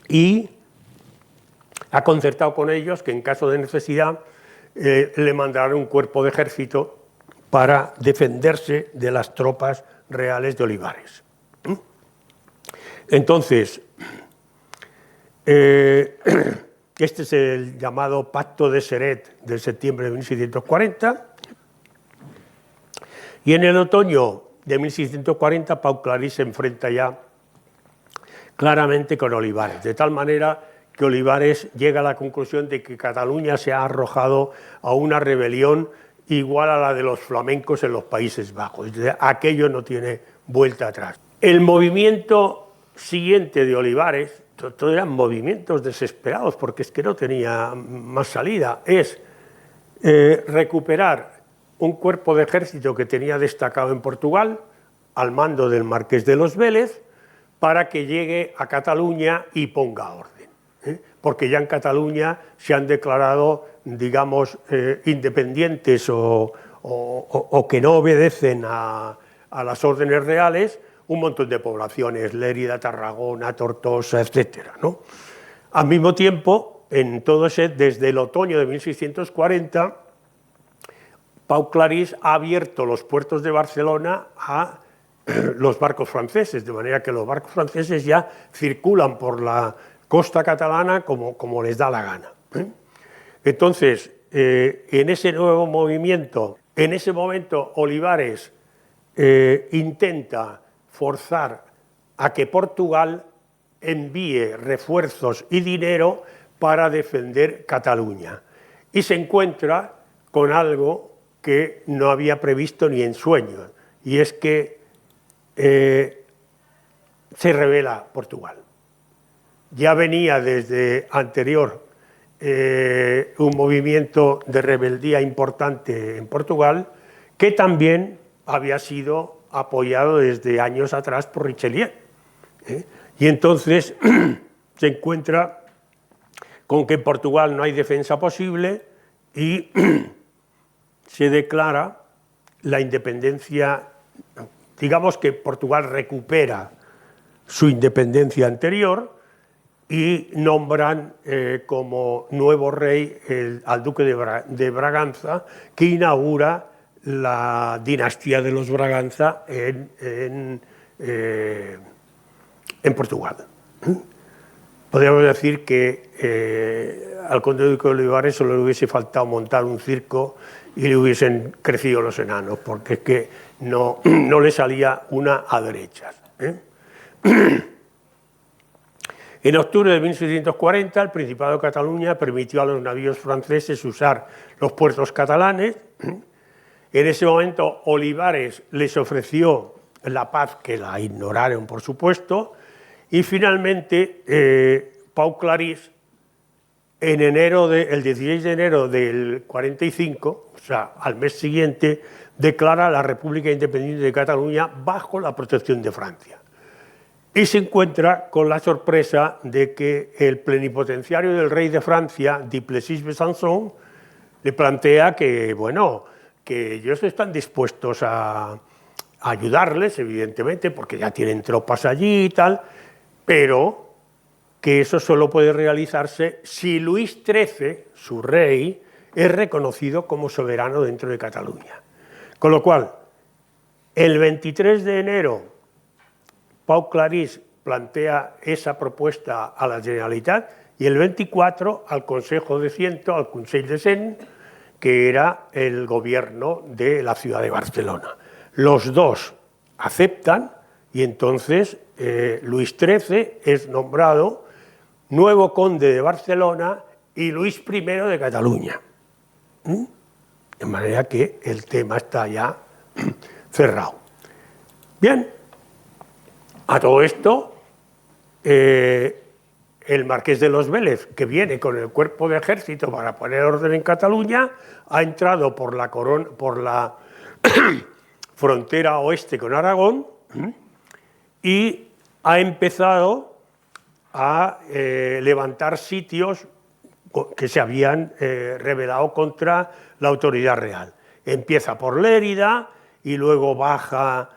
y ha concertado con ellos que en caso de necesidad le mandarán un cuerpo de ejército para defenderse de las tropas reales de Olivares. Entonces, este es el llamado Pacto de Ceret de septiembre de 1640, y en el otoño de 1640 Pau Clarís se enfrenta ya claramente con Olivares, de tal manera que Olivares llega a la conclusión de que Cataluña se ha arrojado a una rebelión igual a la de los flamencos en los Países Bajos. Aquello no tiene vuelta atrás. El movimiento siguiente de Olivares, todos eran movimientos desesperados porque es que no tenía más salida, es recuperar un cuerpo de ejército que tenía destacado en Portugal, al mando del marqués de los Vélez para que llegue a Cataluña y ponga orden, porque ya en Cataluña se han declarado, digamos, independientes o que no obedecen a las órdenes reales un montón de poblaciones, Lérida, Tarragona, Tortosa, etcétera, ¿no? Al mismo tiempo, en todo ese, desde el otoño de 1640, Pau Clarís ha abierto los puertos de Barcelona a los barcos franceses, de manera que los barcos franceses ya circulan por la costa catalana como les da la gana. Entonces, en ese nuevo movimiento, en ese momento Olivares intenta forzar a que Portugal envíe refuerzos y dinero para defender Cataluña. Y se encuentra con algo que no había previsto ni en sueños, y es que se rebela Portugal. Ya venía desde anterior un movimiento de rebeldía importante en Portugal, que también había sido apoyado desde años atrás por Richelieu. Y entonces se encuentra con que en Portugal no hay defensa posible y se declara la independencia. Digamos que Portugal recupera su independencia anterior y nombran como nuevo rey al duque de Braganza, que inaugura la dinastía de los Braganza en Portugal. Podríamos decir que al conde duque de Olivares solo le hubiese faltado montar un circo y le hubiesen crecido los enanos, porque es que no le salía una a derechas. En octubre de 1640, el Principado de Cataluña permitió a los navíos franceses usar los puertos catalanes. En ese momento Olivares les ofreció la paz, que la ignoraron, por supuesto, y finalmente Pau Clarís, el 16 de enero del 45, o sea, al mes siguiente, declara la República Independiente de Cataluña bajo la protección de Francia. Y se encuentra con la sorpresa de que el plenipotenciario del rey de Francia, Duplessis Besançon, le plantea que, bueno, que ellos están dispuestos a ayudarles, evidentemente, porque ya tienen tropas allí y tal, pero que eso solo puede realizarse si Luis XIII, su rey, es reconocido como soberano dentro de Cataluña. Con lo cual, el 23 de enero, Pau Clarís plantea esa propuesta a la Generalitat y el 24 al Consejo de Ciento, al Consell de Cent, que era el gobierno de la ciudad de Barcelona. Los dos aceptan y entonces Luis XIII es nombrado nuevo conde de Barcelona y Luis I de Cataluña. De manera que el tema está ya cerrado. Bien, a todo esto, el marqués de los Vélez, que viene con el cuerpo de ejército para poner orden en Cataluña, ha entrado por la frontera oeste con Aragón y ha empezado a levantar sitios que se habían rebelado contra la autoridad real. Empieza por Lérida y luego baja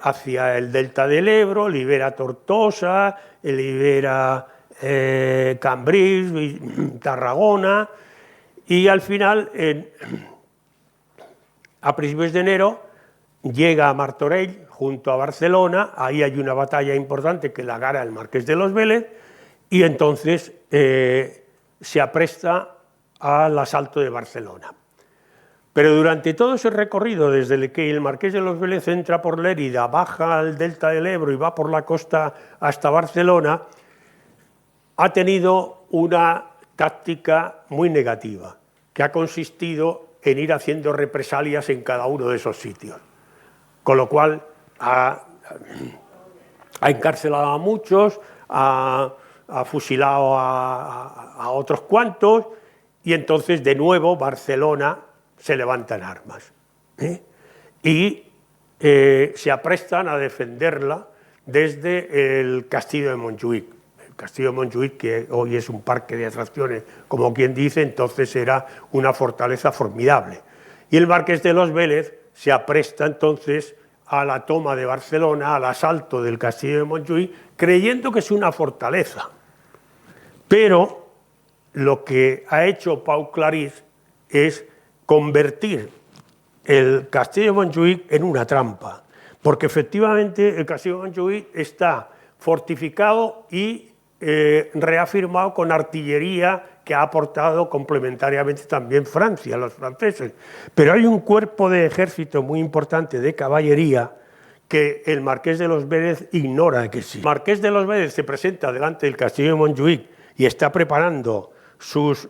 hacia el delta del Ebro, libera Tortosa, libera Cambrils, Tarragona, y al final, a principios de enero, llega a Martorell, junto a Barcelona. Ahí hay una batalla importante que la gana el marqués de los Vélez, y entonces se apresta al asalto de Barcelona. Pero durante todo ese recorrido, desde que el marqués de los Vélez entra por Lérida, baja al delta del Ebro y va por la costa hasta Barcelona, ha tenido una táctica muy negativa, que ha consistido en ir haciendo represalias en cada uno de esos sitios. Con lo cual ha encarcelado a muchos, ha fusilado a otros cuantos, y entonces de nuevo Barcelona se levanta en armas. Y se aprestan a defenderla desde el castillo de Montjuïc. El castillo de Montjuïc, que hoy es un parque de atracciones, como quien dice, entonces era una fortaleza formidable. Y el marqués de los Vélez se apresta entonces a la toma de Barcelona, al asalto del castillo de Montjuïc, creyendo que es una fortaleza. Pero lo que ha hecho Pau Claris es convertir el castillo de Montjuïc en una trampa, porque efectivamente el castillo de Montjuïc está fortificado y reafirmado con artillería que ha aportado complementariamente también Francia, los franceses. Pero hay un cuerpo de ejército muy importante de caballería que el marqués de los Vélez ignora que sí. El marqués de los Vélez se presenta delante del castillo de Montjuïc y está preparando sus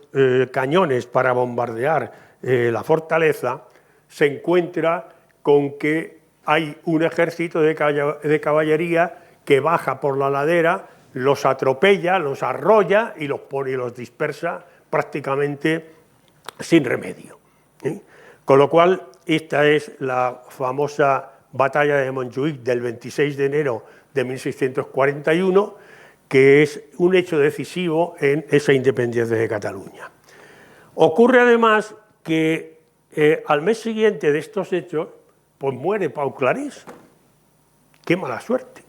cañones para bombardear la fortaleza. Se encuentra con que hay un ejército de caballería que baja por la ladera, los atropella, los arrolla y los pone y los dispersa prácticamente sin remedio. Con lo cual, esta es la famosa batalla de Montjuïc del 26 de enero de 1641, que es un hecho decisivo en esa independencia de Cataluña. Ocurre además que al mes siguiente de estos hechos, pues muere Pau Claris. ¡Qué mala suerte!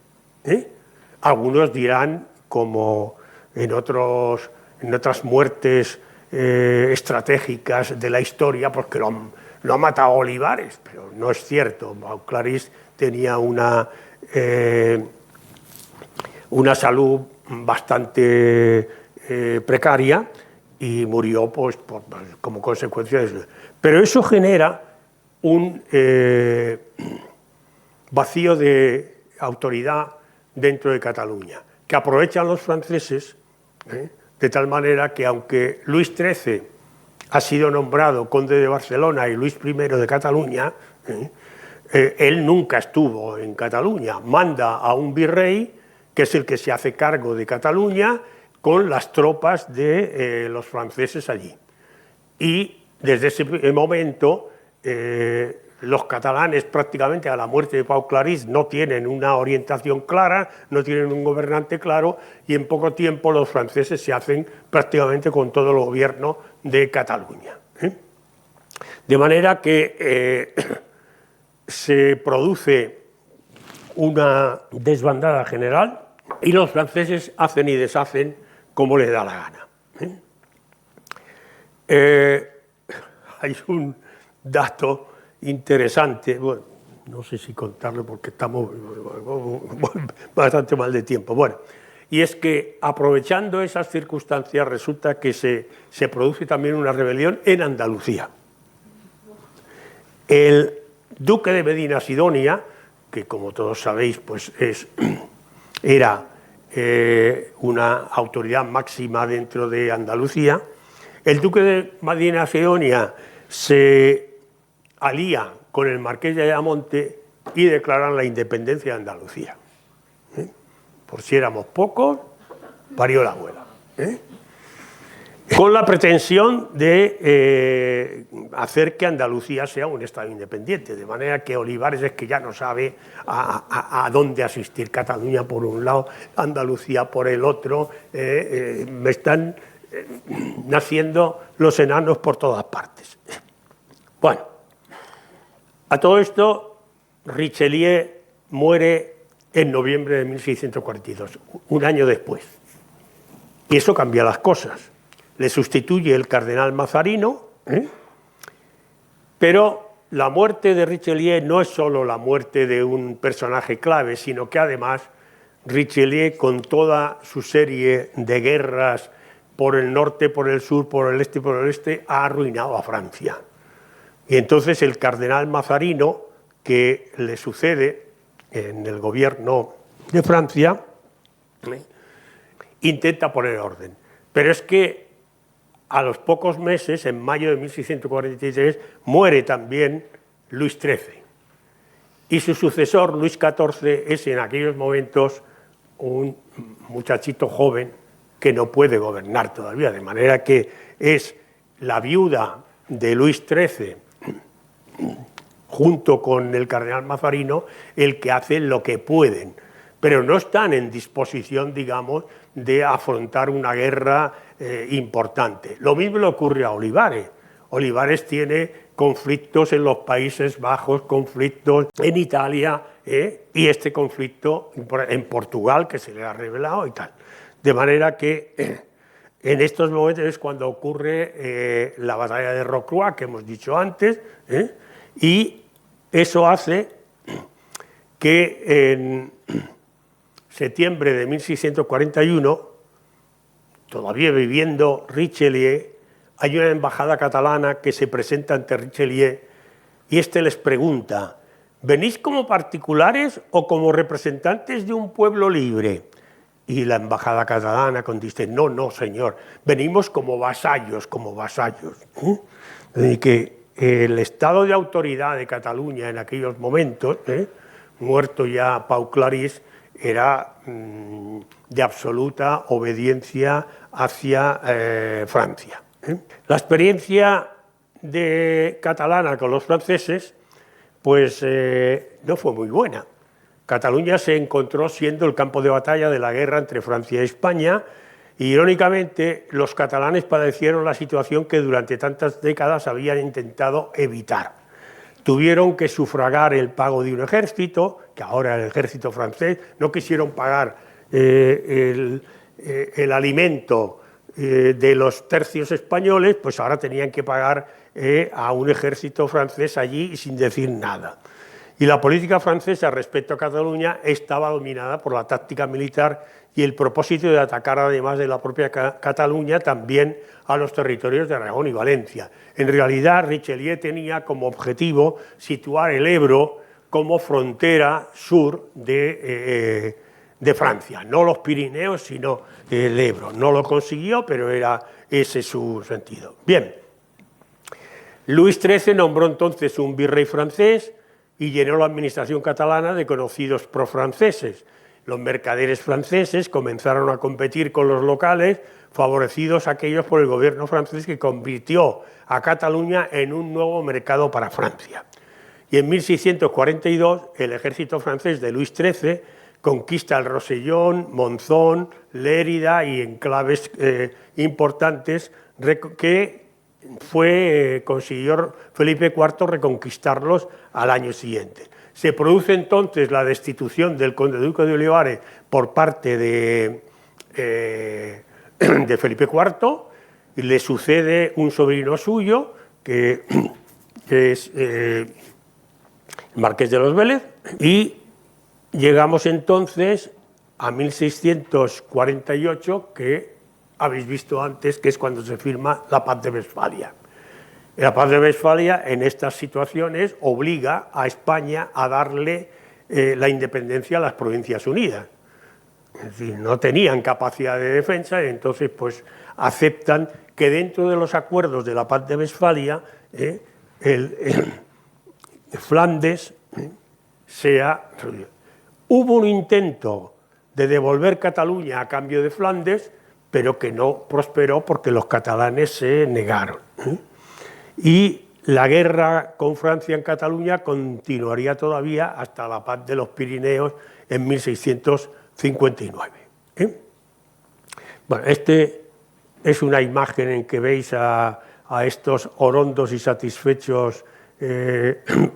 Algunos dirán, como en otras muertes estratégicas de la historia, porque lo ha matado Olivares, pero no es cierto. Pau Claris tenía una salud bastante precaria y murió pues, como consecuencia de eso. Pero eso genera un vacío de autoridad dentro de Cataluña, que aprovechan los franceses, de tal manera que aunque Luis XIII ha sido nombrado conde de Barcelona y Luis I de Cataluña, él nunca estuvo en Cataluña, manda a un virrey que es el que se hace cargo de Cataluña con las tropas de los franceses allí. Y desde ese momento los catalanes prácticamente a la muerte de Pau Claris no tienen una orientación clara, no tienen un gobernante claro y en poco tiempo los franceses se hacen prácticamente con todo el gobierno de Cataluña. De manera que se produce una desbandada general y los franceses hacen y deshacen como les da la gana. Hay un dato interesante, bueno, no sé si contarlo porque estamos bastante mal de tiempo, bueno, y es que aprovechando esas circunstancias resulta que se produce también una rebelión en Andalucía. El duque de Medina Sidonia, que como todos sabéis pues era una autoridad máxima dentro de Andalucía, el duque de Medina Sidonia se alía con el marqués de Ayamonte y declaran la independencia de Andalucía. Por si éramos pocos, parió la abuela. Con la pretensión de hacer que Andalucía sea un estado independiente, de manera que Olivares es que ya no sabe a dónde asistir. Cataluña por un lado, Andalucía por el otro, me están naciendo los enanos por todas partes. Bueno, a todo esto, Richelieu muere en noviembre de 1642, un año después. Y eso cambia las cosas. Le sustituye el cardenal Mazarino, pero la muerte de Richelieu no es solo la muerte de un personaje clave, sino que además Richelieu, con toda su serie de guerras por el norte, por el sur, por el este y por el oeste, ha arruinado a Francia. Y entonces el cardenal Mazarino, que le sucede en el gobierno de Francia, intenta poner orden. Pero es que a los pocos meses, en mayo de 1643, muere también Luis XIII. Y su sucesor, Luis XIV, es en aquellos momentos un muchachito joven que no puede gobernar todavía, de manera que es la viuda de Luis XIII, junto con el cardenal Mazarino, el que hacen lo que pueden, pero no están en disposición, digamos, de afrontar una guerra importante. Lo mismo le ocurre a Olivares. Olivares tiene conflictos en los Países Bajos, conflictos en Italia y este conflicto en Portugal, que se le ha revelado y tal. De manera que en estos momentos es cuando ocurre la batalla de Rocroi, que hemos dicho antes, y eso hace que en septiembre de 1641, todavía viviendo Richelieu, hay una embajada catalana que se presenta ante Richelieu y este les pregunta: ¿venís como particulares o como representantes de un pueblo libre? Y la embajada catalana contesta: no, no, señor, venimos como vasallos, como vasallos. Y que el estado de autoridad de Cataluña en aquellos momentos, muerto ya Pau Clarís, era de absoluta obediencia hacia Francia. La experiencia catalana con los franceses pues no fue muy buena. Cataluña se encontró siendo el campo de batalla de la guerra entre Francia y España y, irónicamente, los catalanes padecieron la situación que durante tantas décadas habían intentado evitar. Tuvieron que sufragar el pago de un ejército, que ahora el ejército francés, no quisieron pagar el alimento de los tercios españoles, pues ahora tenían que pagar a un ejército francés allí sin decir nada. Y la política francesa respecto a Cataluña estaba dominada por la táctica militar y el propósito de atacar, además de la propia Cataluña, también a los territorios de Aragón y Valencia. En realidad, Richelieu tenía como objetivo situar el Ebro como frontera sur de Francia, no los Pirineos, sino el Ebro. No lo consiguió, pero era ese su sentido. Bien, Luis XIII nombró entonces un virrey francés y llenó la administración catalana de conocidos profranceses. Los mercaderes franceses comenzaron a competir con los locales, favorecidos aquellos por el gobierno francés, que convirtió a Cataluña en un nuevo mercado para Francia. Y en 1642 el ejército francés de Luis XIII conquista el Rosellón, Monzón, Lérida y enclaves importantes que consiguió Felipe IV reconquistarlos al año siguiente. Se produce entonces la destitución del conde duque de Olivares por parte de Felipe IV, y le sucede un sobrino suyo, que es el Marqués de los Vélez, y llegamos entonces a 1648, que habéis visto antes, que es cuando se firma la Paz de Westfalia. La Paz de Westfalia, en estas situaciones, obliga a España a darle la independencia a las Provincias Unidas. Es decir, no tenían capacidad de defensa, y entonces pues aceptan que dentro de los acuerdos de la Paz de Westfalia Flandes sea... Hubo un intento de devolver Cataluña a cambio de Flandes, pero que no prosperó porque los catalanes se negaron. Y la guerra con Francia en Cataluña continuaría todavía hasta la Paz de los Pirineos en 1659. Bueno, este es una imagen en que veis a estos orondos y satisfechos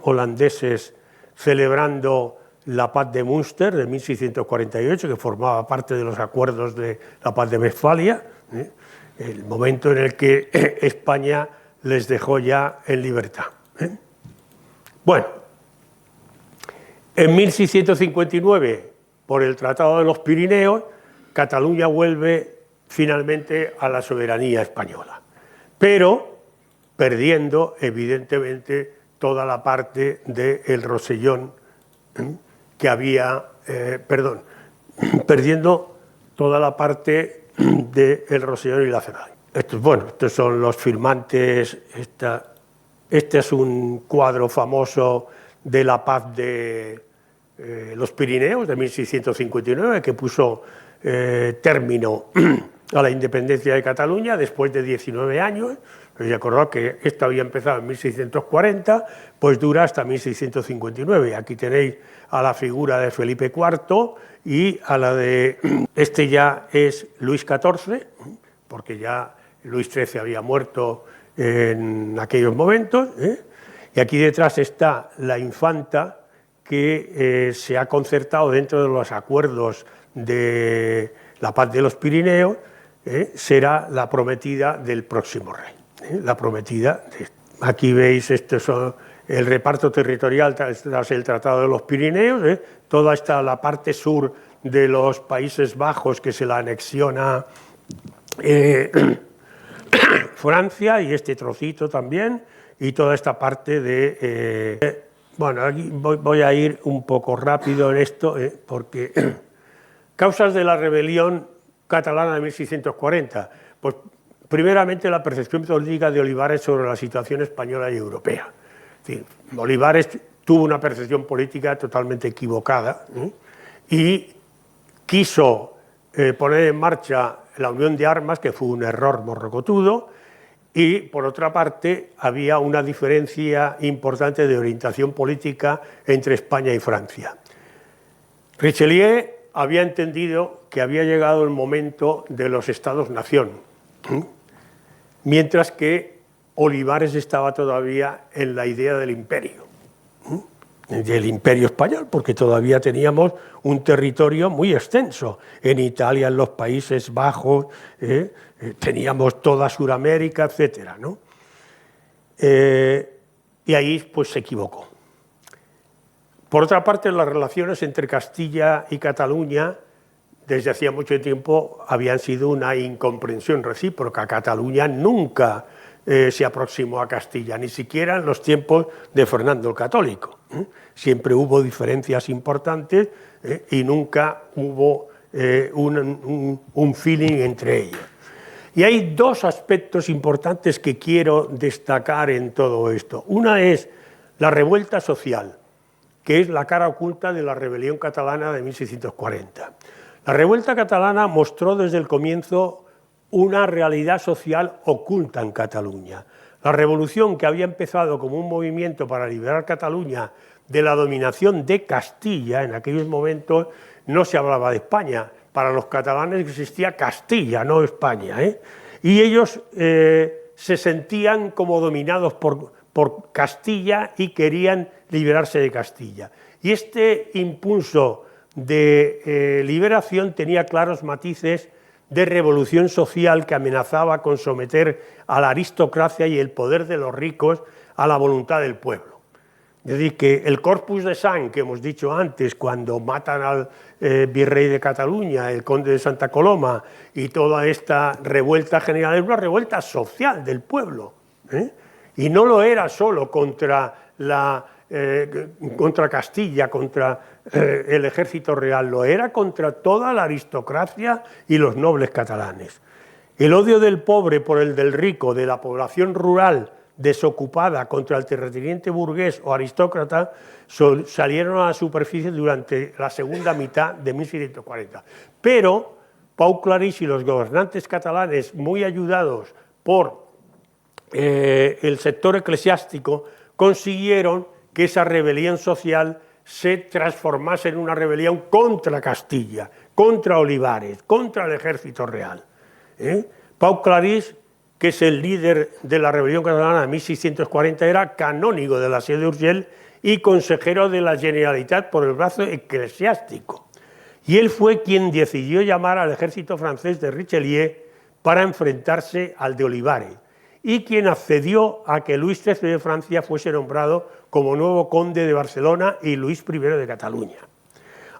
holandeses celebrando la Paz de Münster de 1648, que formaba parte de los acuerdos de la Paz de Westfalia, el momento en el que España les dejó ya en libertad. Bueno, en 1659, por el Tratado de los Pirineos, Cataluña vuelve finalmente a la soberanía española, pero perdiendo evidentemente toda la parte del Rosellón que había, perdiendo toda la parte del Rosellón y la Cerdanya. Estos son los firmantes. Este es un cuadro famoso de la Paz de los Pirineos de 1659, que puso término a la independencia de Cataluña después de 19 años. Recordad que esto había empezado en 1640, pues dura hasta 1659. Aquí tenéis a la figura de Felipe IV y a la de... Este ya es Luis XIV, porque ya Luis XIII había muerto en aquellos momentos, y aquí detrás está la infanta que se ha concertado dentro de los acuerdos de la paz de los Pirineos, será la prometida del próximo rey. La prometida. Aquí veis el reparto territorial tras el Tratado de los Pirineos, toda la parte sur de los Países Bajos que se la anexiona Francia, y este trocito también, y toda esta parte de... bueno, aquí voy a ir un poco rápido en esto, porque... Causas de la rebelión catalana de 1640, pues primeramente la percepción política de Olivares sobre la situación española y europea. Es decir, Olivares tuvo una percepción política totalmente equivocada, y quiso poner en marcha la unión de armas, que fue un error morrocotudo, y por otra parte había una diferencia importante de orientación política entre España y Francia. Richelieu había entendido que había llegado el momento de los Estados-nación, mientras que Olivares estaba todavía en la idea del imperio español, porque todavía teníamos un territorio muy extenso. En Italia, en los Países Bajos, teníamos toda Sudamérica, etc., ¿no? Y ahí pues se equivocó. Por otra parte, las relaciones entre Castilla y Cataluña desde hacía mucho tiempo habían sido una incomprensión recíproca. Cataluña nunca se aproximó a Castilla, ni siquiera en los tiempos de Fernando el Católico. Siempre hubo diferencias importantes y nunca hubo un feeling entre ellos. Y hay dos aspectos importantes que quiero destacar en todo esto. Una es la revuelta social, que es la cara oculta de la rebelión catalana de 1640. La revuelta catalana mostró desde el comienzo una realidad social oculta en Cataluña. La revolución, que había empezado como un movimiento para liberar Cataluña de la dominación de Castilla, en aquellos momentos no se hablaba de España. Para los catalanes existía Castilla, no España, y ellos se sentían como dominados por Castilla y querían liberarse de Castilla. Y este impulso de liberación tenía claros matices de revolución social que amenazaba con someter a la aristocracia y el poder de los ricos a la voluntad del pueblo. Es decir, que el Corpus de Sang, que hemos dicho antes, cuando matan al virrey de Cataluña, el conde de Santa Coloma, y toda esta revuelta general, es una revuelta social del pueblo, y no lo era solo contra Castilla, contra el ejército real, lo era contra toda la aristocracia y los nobles catalanes. El odio del pobre por el del rico, de la población rural desocupada contra el terrateniente burgués o aristócrata, salieron a la superficie durante la segunda mitad de 1640. Pero Pau Clarís y los gobernantes catalanes, muy ayudados por el sector eclesiástico, consiguieron que esa rebelión social se transformase en una rebelión contra Castilla, contra Olivares, contra el ejército real. Pau Clarís, que es el líder de la rebelión catalana de 1640, era canónigo de la sede de Urgell y consejero de la Generalitat por el brazo eclesiástico. Y él fue quien decidió llamar al ejército francés de Richelieu para enfrentarse al de Olivares, y quien accedió a que Luis XIII de Francia fuese nombrado como nuevo conde de Barcelona y Luis I de Cataluña.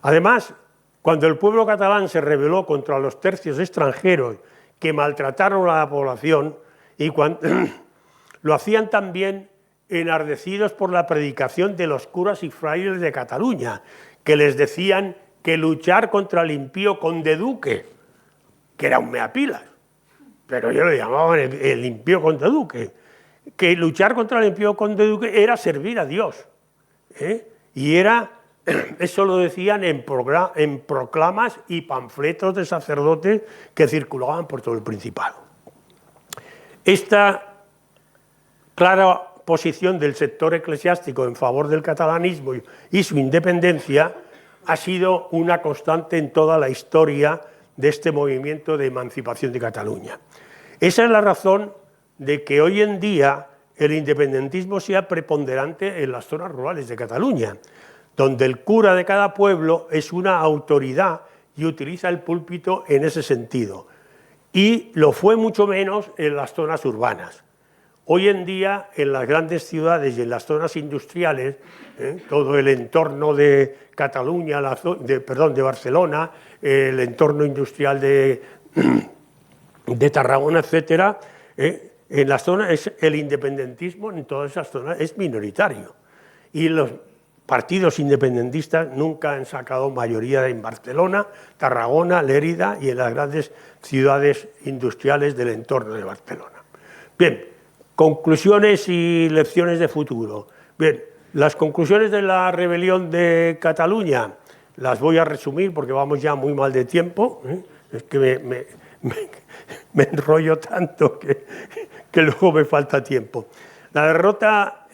Además, cuando el pueblo catalán se rebeló contra los tercios extranjeros que maltrataron a la población, y lo hacían también enardecidos por la predicación de los curas y frailes de Cataluña, que les decían que luchar contra el impío conde-duque, que era un meapilas, pero ellos le llamaban el impío conde-duque, que luchar contra el impío conde-duque era servir a Dios, y era Eso lo decían en proclamas y panfletos de sacerdotes que circulaban por todo el Principado. Esta clara posición del sector eclesiástico en favor del catalanismo y su independencia ha sido una constante en toda la historia de este movimiento de emancipación de Cataluña. Esa es la razón de que hoy en día el independentismo sea preponderante en las zonas rurales de Cataluña, donde el cura de cada pueblo es una autoridad y utiliza el púlpito en ese sentido. Y lo fue mucho menos en las zonas urbanas. Hoy en día, en las grandes ciudades y en las zonas industriales, todo el entorno de Cataluña, de Barcelona, el entorno industrial de Tarragona, etcétera, en las zonas el independentismo en todas esas zonas es minoritario. Y los partidos independentistas nunca han sacado mayoría en Barcelona, Tarragona, Lérida y en las grandes ciudades industriales del entorno de Barcelona. Bien, conclusiones y lecciones de futuro. Bien, las conclusiones de la rebelión de Cataluña las voy a resumir porque vamos ya muy mal de tiempo. Es que me enrollo tanto que luego me falta tiempo. La derrota,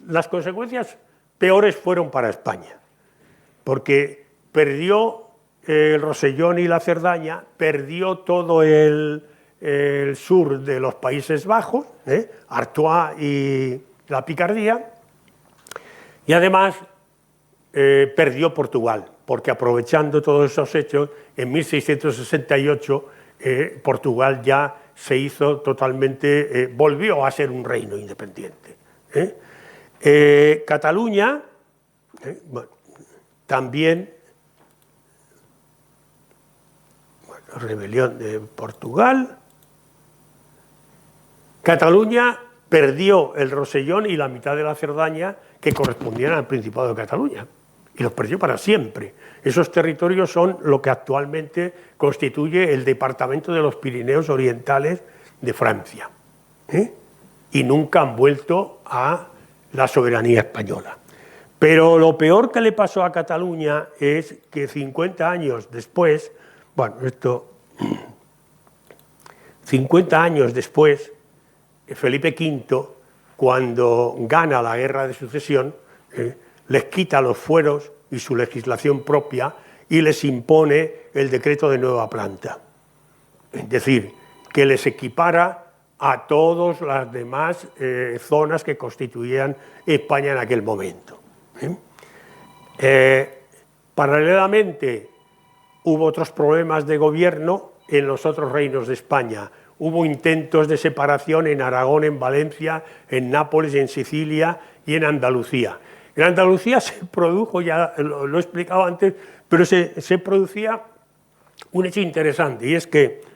las consecuencias peores fueron para España, porque perdió el Rosellón y la Cerdaña, perdió todo el sur de los Países Bajos, Artois y la Picardía, y además perdió Portugal, porque aprovechando todos esos hechos, en 1668 Portugal ya se hizo totalmente, volvió a ser un reino independiente. Cataluña, bueno, también, bueno, rebelión de Portugal. Cataluña perdió el Rosellón y la mitad de la Cerdaña que correspondían al Principado de Cataluña, y los perdió para siempre. Esos territorios son lo que actualmente constituye el departamento de los Pirineos Orientales de Francia, y nunca han vuelto a la soberanía española. Pero lo peor que le pasó a Cataluña es que 50 años después, bueno, 50 años después, Felipe V, cuando gana la guerra de sucesión, les quita los fueros y su legislación propia y les impone el decreto de nueva planta. Es decir, que les equipara a todas las demás zonas que constituían España en aquel momento. Paralelamente, hubo otros problemas de gobierno en los otros reinos de España. Hubo intentos de separación en Aragón, en Valencia, en Nápoles, en Sicilia y en Andalucía. En Andalucía se produjo, ya lo he explicado antes, pero se producía un hecho interesante, y es que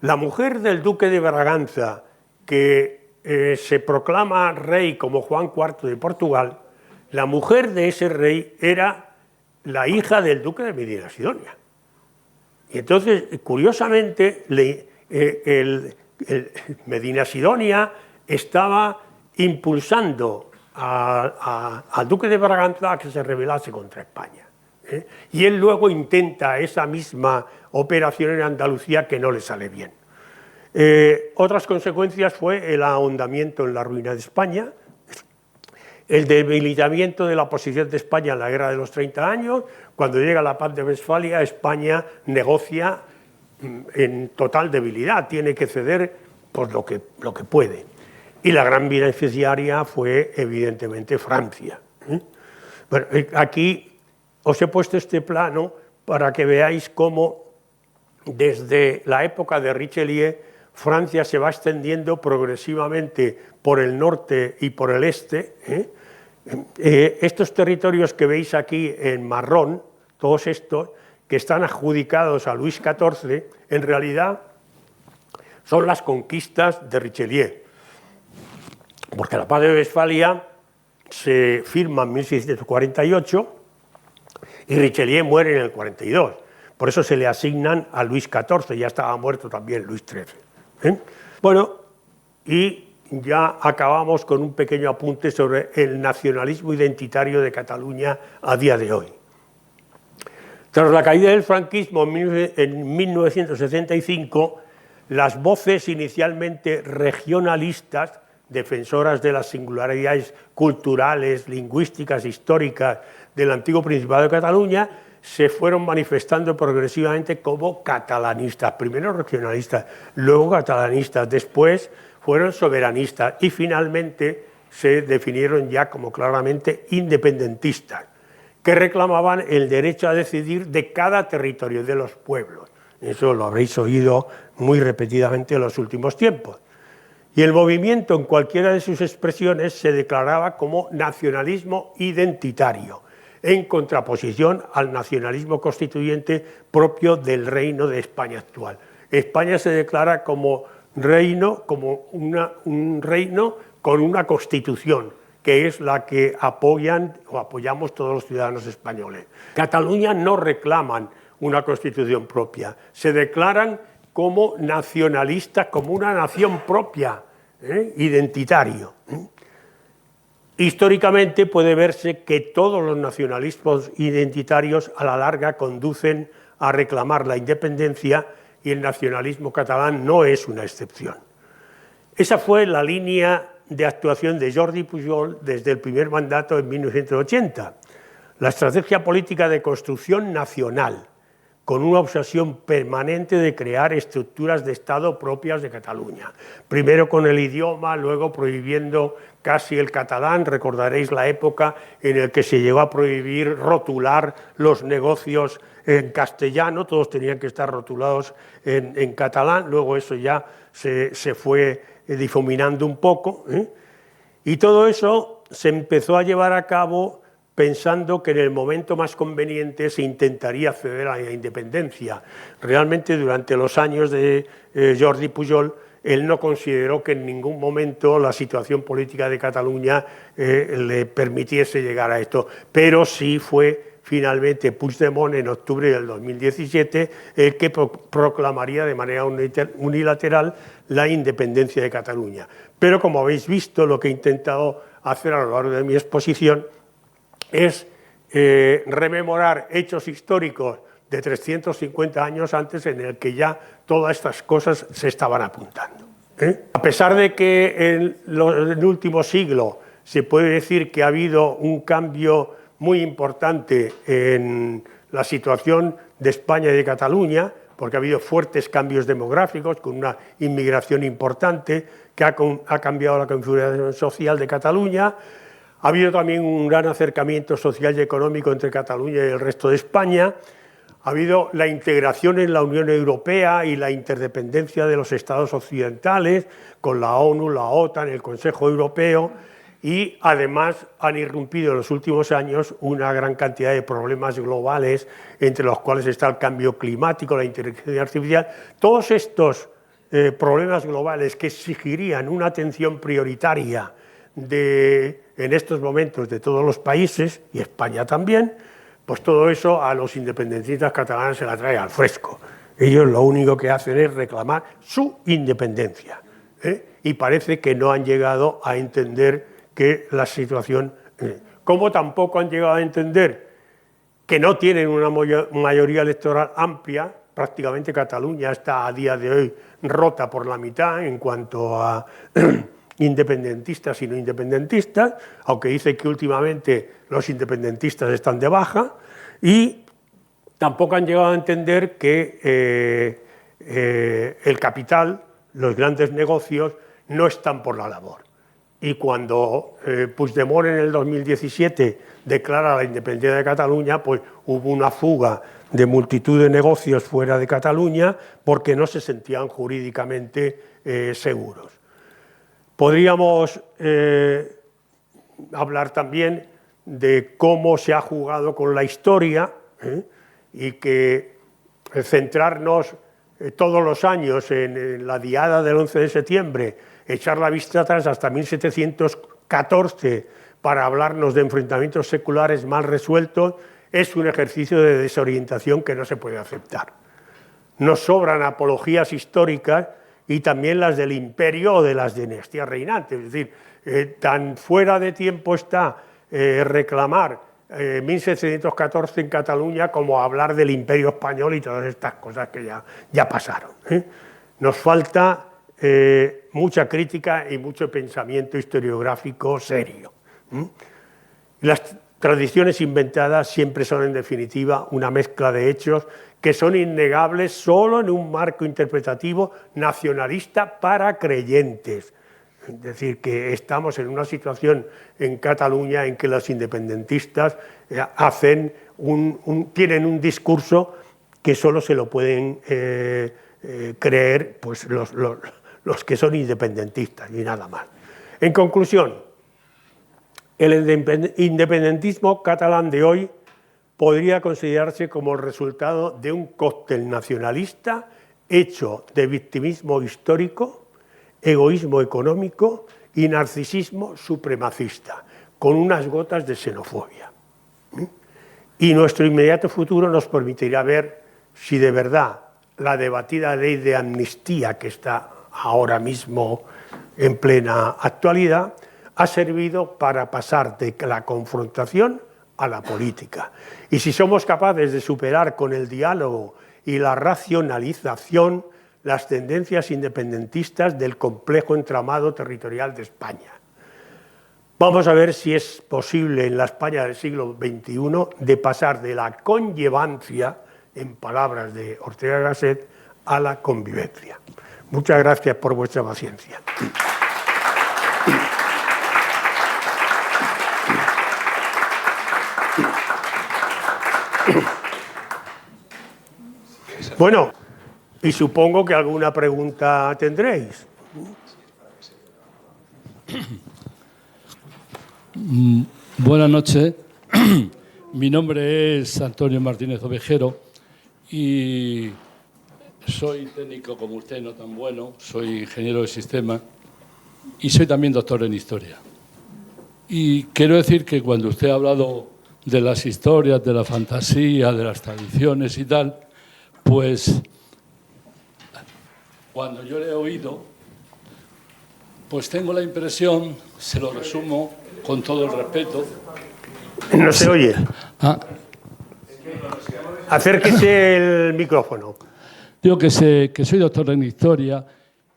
la mujer del duque de Braganza, que se proclama rey como Juan IV de Portugal, la mujer de ese rey era la hija del duque de Medina Sidonia. Y entonces, curiosamente, Medina Sidonia estaba impulsando al duque de Braganza a que se rebelase contra España. Y él luego intenta esa misma operación en Andalucía que no le sale bien. Otras consecuencias fue el ahondamiento en la ruina de España, el debilitamiento de la posición de España en la Guerra de los 30 años. Cuando llega la paz de Westfalia, España negocia en total debilidad, tiene que ceder por lo que puede. Y la gran beneficiaria fue evidentemente Francia. Bueno, aquí os he puesto este plano para que veáis cómo desde la época de Richelieu Francia se va extendiendo progresivamente por el norte y por el este. Estos territorios que veis aquí en marrón, todos estos que están adjudicados a Luis XIV, en realidad son las conquistas de Richelieu, porque la paz de Westfalia se firma en 1648 y Richelieu muere en el 42. Por eso se le asignan a Luis XIV, ya estaba muerto también Luis XIII. Bueno, y ya acabamos con un pequeño apunte sobre el nacionalismo identitario de Cataluña a día de hoy. Tras la caída del franquismo en 1975, las voces inicialmente regionalistas, defensoras de las singularidades culturales, lingüísticas, históricas del antiguo Principado de Cataluña, se fueron manifestando progresivamente como catalanistas, primero regionalistas, luego catalanistas, después fueron soberanistas y finalmente se definieron ya como claramente independentistas, que reclamaban el derecho a decidir de cada territorio, de los pueblos. Eso lo habréis oído muy repetidamente en los últimos tiempos. Y el movimiento, en cualquiera de sus expresiones, se declaraba como nacionalismo identitario, en contraposición al nacionalismo constituyente propio del Reino de España actual. España se declara como reino, como un reino con una constitución, que es la que apoyan o apoyamos todos los ciudadanos españoles. Cataluña no reclaman una constitución propia, se declaran como nacionalistas, como una nación propia, identitario. Históricamente puede verse que todos los nacionalismos identitarios a la larga conducen a reclamar la independencia y el nacionalismo catalán no es una excepción. Esa fue la línea de actuación de Jordi Pujol desde el primer mandato en 1980. La estrategia política de construcción nacional, con una obsesión permanente de crear estructuras de Estado propias de Cataluña. Primero con el idioma, luego prohibiendo casi el catalán. Recordaréis la época en la que se llegó a prohibir rotular los negocios en castellano, todos tenían que estar rotulados en catalán, luego eso ya se fue difuminando un poco, y todo eso se empezó a llevar a cabo pensando que en el momento más conveniente se intentaría acceder a la independencia. Realmente durante los años de Jordi Pujol, él no consideró que en ningún momento la situación política de Cataluña le permitiese llegar a esto, pero sí fue finalmente Puigdemont en octubre del 2017 el que proclamaría de manera unilateral la independencia de Cataluña. Pero como habéis visto, lo que he intentado hacer a lo largo de mi exposición es rememorar hechos históricos de 350 años antes en el que ya todas estas cosas se estaban apuntando. A pesar de que en el último siglo se puede decir que ha habido un cambio muy importante en la situación de España y de Cataluña, porque ha habido fuertes cambios demográficos con una inmigración importante que ha cambiado la configuración social de Cataluña. Ha habido también un gran acercamiento social y económico entre Cataluña y el resto de España. Ha habido la integración en la Unión Europea y la interdependencia de los estados occidentales con la ONU, la OTAN, el Consejo Europeo, y además han irrumpido en los últimos años una gran cantidad de problemas globales, entre los cuales está el cambio climático, la inteligencia artificial. Todos estos problemas globales que exigirían una atención prioritaria en estos momentos de todos los países, y España también, pues todo eso a los independentistas catalanes se la trae al fresco. Ellos lo único que hacen es reclamar su independencia, y parece que no han llegado a entender que la situación, como tampoco han llegado a entender que no tienen una mayoría electoral amplia. Prácticamente Cataluña está a día de hoy rota por la mitad en cuanto a independentistas y no independentistas, aunque dice que últimamente los independentistas están de baja, y tampoco han llegado a entender que el capital, los grandes negocios, no están por la labor. Y cuando Puigdemont en el 2017 declara la independencia de Cataluña, pues hubo una fuga de multitud de negocios fuera de Cataluña porque no se sentían jurídicamente seguros. Podríamos hablar también de cómo se ha jugado con la historia, y que centrarnos todos los años en la diada del 11 de septiembre, echar la vista atrás hasta 1714 para hablarnos de enfrentamientos seculares mal resueltos, es un ejercicio de desorientación que no se puede aceptar. Nos sobran apologías históricas y también las del imperio o de las dinastías reinantes. Es decir, tan fuera de tiempo está reclamar 1714 en Cataluña como hablar del imperio español y todas estas cosas que ya pasaron. Nos falta mucha crítica y mucho pensamiento historiográfico serio. Las tradiciones inventadas siempre son, en definitiva, una mezcla de hechos que son innegables solo en un marco interpretativo nacionalista para creyentes. Es decir, que estamos en una situación en Cataluña en que los independentistas tienen un discurso que solo se lo pueden creer pues, los que son independentistas y nada más. En conclusión, el independentismo catalán de hoy podría considerarse como el resultado de un cóctel nacionalista hecho de victimismo histórico, egoísmo económico y narcisismo supremacista, con unas gotas de xenofobia. Y nuestro inmediato futuro nos permitirá ver si de verdad la debatida ley de amnistía que está ahora mismo en plena actualidad ha servido para pasar de la confrontación a la política. Y si somos capaces de superar con el diálogo y la racionalización las tendencias independentistas del complejo entramado territorial de España. Vamos a ver si es posible en la España del siglo XXI de pasar de la conllevancia, en palabras de Ortega y Gasset, a la convivencia. Muchas gracias por vuestra paciencia. Bueno, y supongo que alguna pregunta tendréis. Buenas noches. Mi nombre es Antonio Martínez Ovejero y soy técnico como usted, no tan bueno, soy ingeniero de sistemas y soy también doctor en historia. Y quiero decir que cuando usted ha hablado de las historias, de la fantasía, de las tradiciones y tal, pues cuando yo le he oído, pues tengo la impresión, se lo resumo con todo el respeto. No se oye. Ah. Acérquese el micrófono. Digo que soy doctor en historia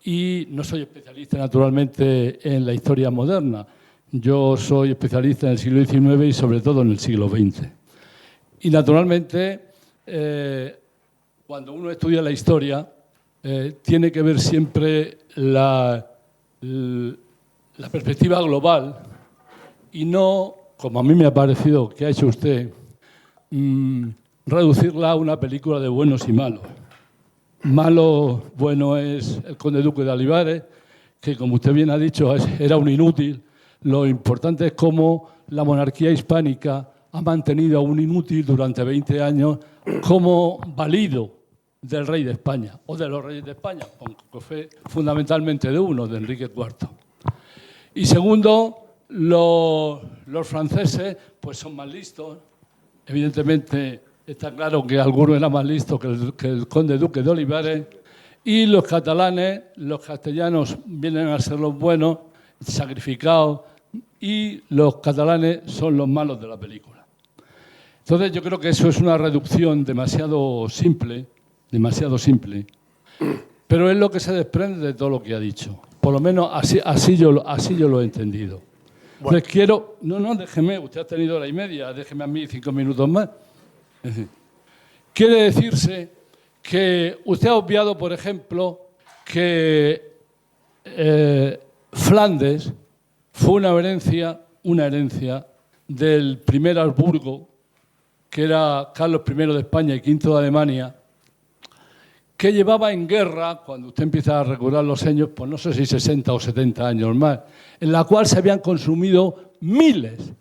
y no soy especialista naturalmente en la historia moderna. Yo soy especialista en el siglo XIX y sobre todo en el siglo XX. Y naturalmente, cuando uno estudia la historia, tiene que ver siempre la perspectiva global y no, como a mí me ha parecido que ha hecho usted, reducirla a una película de buenos y malos. Malo, bueno, es el conde duque de Olivares, que como usted bien ha dicho, era un inútil. Lo importante es cómo la monarquía hispánica ha mantenido a un inútil durante 20 años como valido del rey de España, o de los reyes de España, aunque fue fundamentalmente de uno, de Enrique IV. Y segundo, los franceses pues son más listos. Evidentemente está claro que algunos eran más listos que el conde duque de Olivares. Y los catalanes, los castellanos vienen a ser los buenos, sacrificados, y los catalanes son los malos de la película. Entonces yo creo que eso es una reducción demasiado simple, pero es lo que se desprende de todo lo que ha dicho. Por lo menos así yo lo he entendido. Bueno. Les quiero... No, déjeme, usted ha tenido hora y media, déjeme a mí 5 minutos más. Quiere decirse que usted ha obviado, por ejemplo, que Flandes fue una herencia del primer Habsburgo, que era Carlos I de España y V de Alemania, que llevaba en guerra, cuando usted empieza a recordar los años, pues no sé si 60 o 70 años más, en la cual se habían consumido miles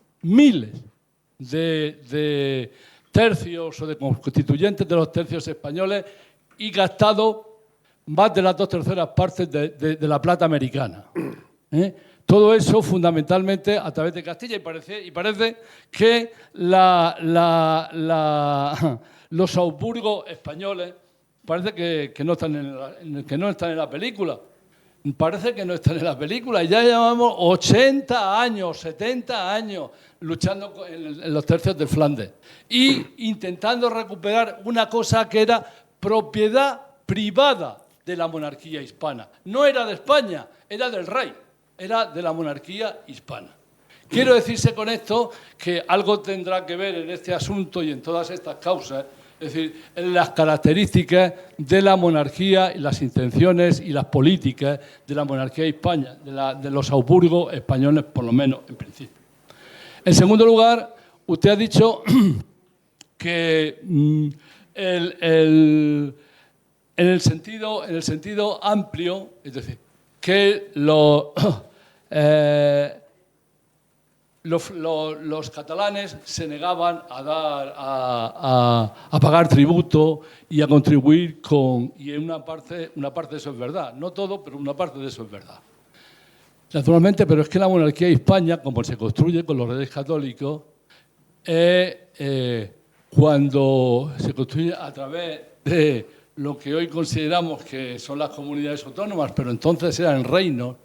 de tercios o de constituyentes de los tercios españoles y gastado más de las 2/3 partes de la plata americana. Todo eso fundamentalmente a través de Castilla, y parece que los Habsburgos españoles parece que no están que no están en la película. Parece que no están en la película. Ya llevamos 80 años, 70 años luchando en los tercios de Flandes y intentando recuperar una cosa que era propiedad privada de la monarquía hispana. No era de España, era del rey, era de la monarquía hispana. Quiero decirse con esto que algo tendrá que ver en este asunto y en todas estas causas, es decir, en las características de la monarquía y las intenciones y las políticas de la monarquía hispana, de los Habsburgo españoles, por lo menos en principio. En segundo lugar, usted ha dicho que en el sentido amplio, es decir, que los catalanes se negaban a pagar tributo y a contribuir y en una parte de eso es verdad. No todo, pero una parte de eso es verdad. Naturalmente, pero es que la monarquía de España, como se construye con los reyes católicos, cuando se construye a través de lo que hoy consideramos que son las comunidades autónomas, pero entonces eran reinos,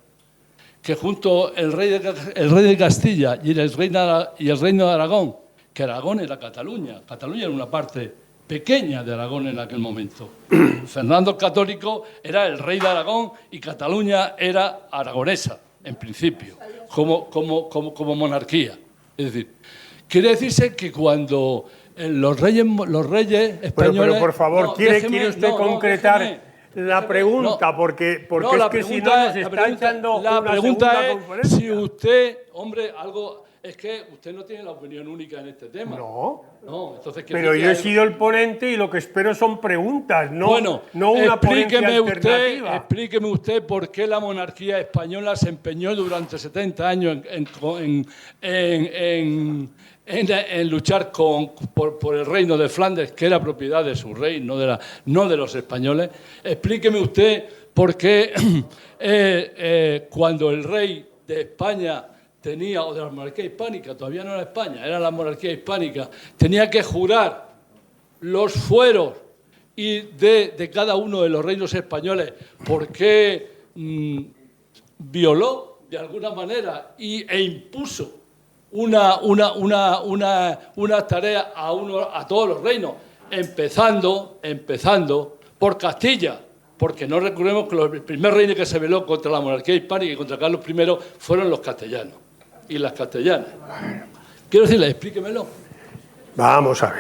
que junto el rey de Castilla y el reino de Aragón, que Aragón era Cataluña, Cataluña era una parte pequeña de Aragón en aquel momento. Fernando el Católico era el rey de Aragón y Cataluña era aragonesa, en principio, como monarquía. Es decir, quiere decirse que cuando los reyes españoles... Pero por favor, ¿quiere usted concretar la pregunta? Porque es que si no nos está echando una segunda conferencia. Si usted, hombre, es que usted no tiene la opinión única en este tema. No, entonces, pero yo he sido el ponente y lo que espero son preguntas, no una ponencia alternativa. Explíqueme usted por qué la monarquía española se empeñó durante 70 años en luchar por el reino de Flandes, que era propiedad de su rey, no de los españoles. Explíqueme usted por qué cuando el rey de España tenía, o de la monarquía hispánica, todavía no era España, era la monarquía hispánica, tenía que jurar los fueros de cada uno de los reinos españoles, por qué violó de alguna manera e impuso una tarea a todos los reinos, empezando por Castilla, porque no recordemos que el primer reino que se rebeló contra la monarquía hispánica y contra Carlos I fueron los castellanos y las castellanas. Quiero decirle, explíquemelo. Vamos a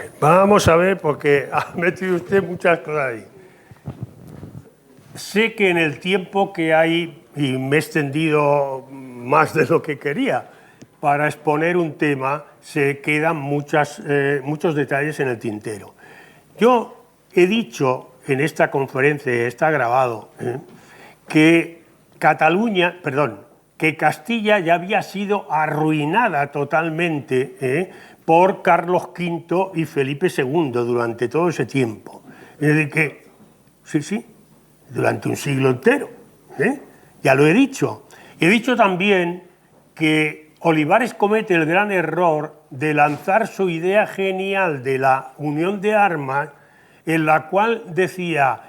ver, porque ha metido usted muchas cosas ahí. Sé que en el tiempo que hay, y me he extendido más de lo que quería, para exponer un tema, se quedan muchos detalles en el tintero. Yo he dicho en esta conferencia, está grabado, que Castilla ya había sido arruinada totalmente por Carlos V y Felipe II durante todo ese tiempo. Es decir, que, sí, durante un siglo entero. Ya lo he dicho. He dicho también que Olivares comete el gran error de lanzar su idea genial de la unión de armas, en la cual decía: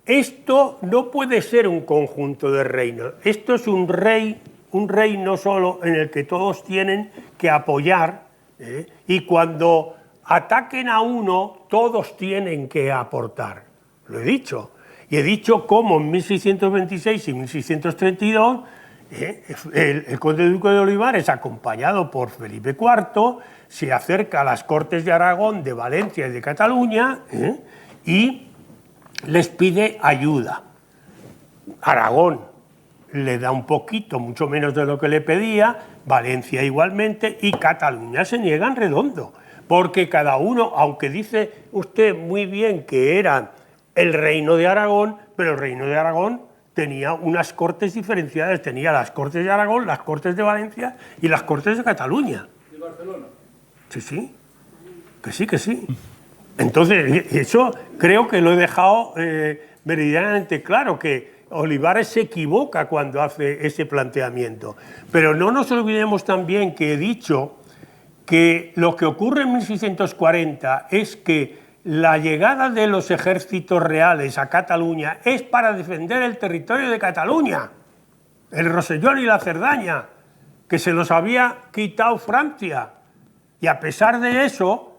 esto no puede ser un conjunto de reinos, esto es un reino solo en el que todos tienen que apoyar, y cuando ataquen a uno, todos tienen que aportar. Lo he dicho. Y he dicho cómo en 1626 y 1632 el conde duque de Olivares, acompañado por Felipe IV, se acerca a las Cortes de Aragón, de Valencia y de Cataluña, y les pide ayuda. Aragón le da un poquito, mucho menos de lo que le pedía, Valencia igualmente, y Cataluña se niega en redondo, porque cada uno, aunque dice usted muy bien que era el reino de Aragón, pero el reino de Aragón tenía unas cortes diferenciadas, tenía las Cortes de Aragón, las Cortes de Valencia y las Cortes de Cataluña. ¿De Barcelona? Sí, que sí. Entonces, eso creo que lo he dejado meridianamente claro, que Olivares se equivoca cuando hace ese planteamiento. Pero no nos olvidemos también que he dicho que lo que ocurre en 1640 es que la llegada de los ejércitos reales a Cataluña es para defender el territorio de Cataluña, el Rosellón y la Cerdaña, que se los había quitado Francia. Y a pesar de eso,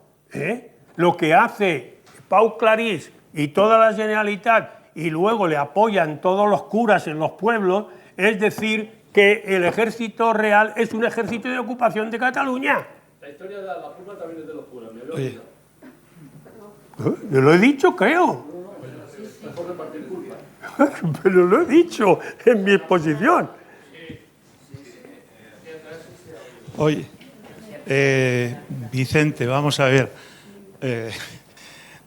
lo que hace Pau Clarís y toda la Generalitat, y luego le apoyan todos los curas en los pueblos, es decir, que el ejército real es un ejército de ocupación de Cataluña. La historia de la culpa también es de los curas, me había olvidado. Yo lo he dicho, creo. Mejor repartir culpa. Pero lo he dicho en mi exposición. Oye, Vicente, vamos a ver.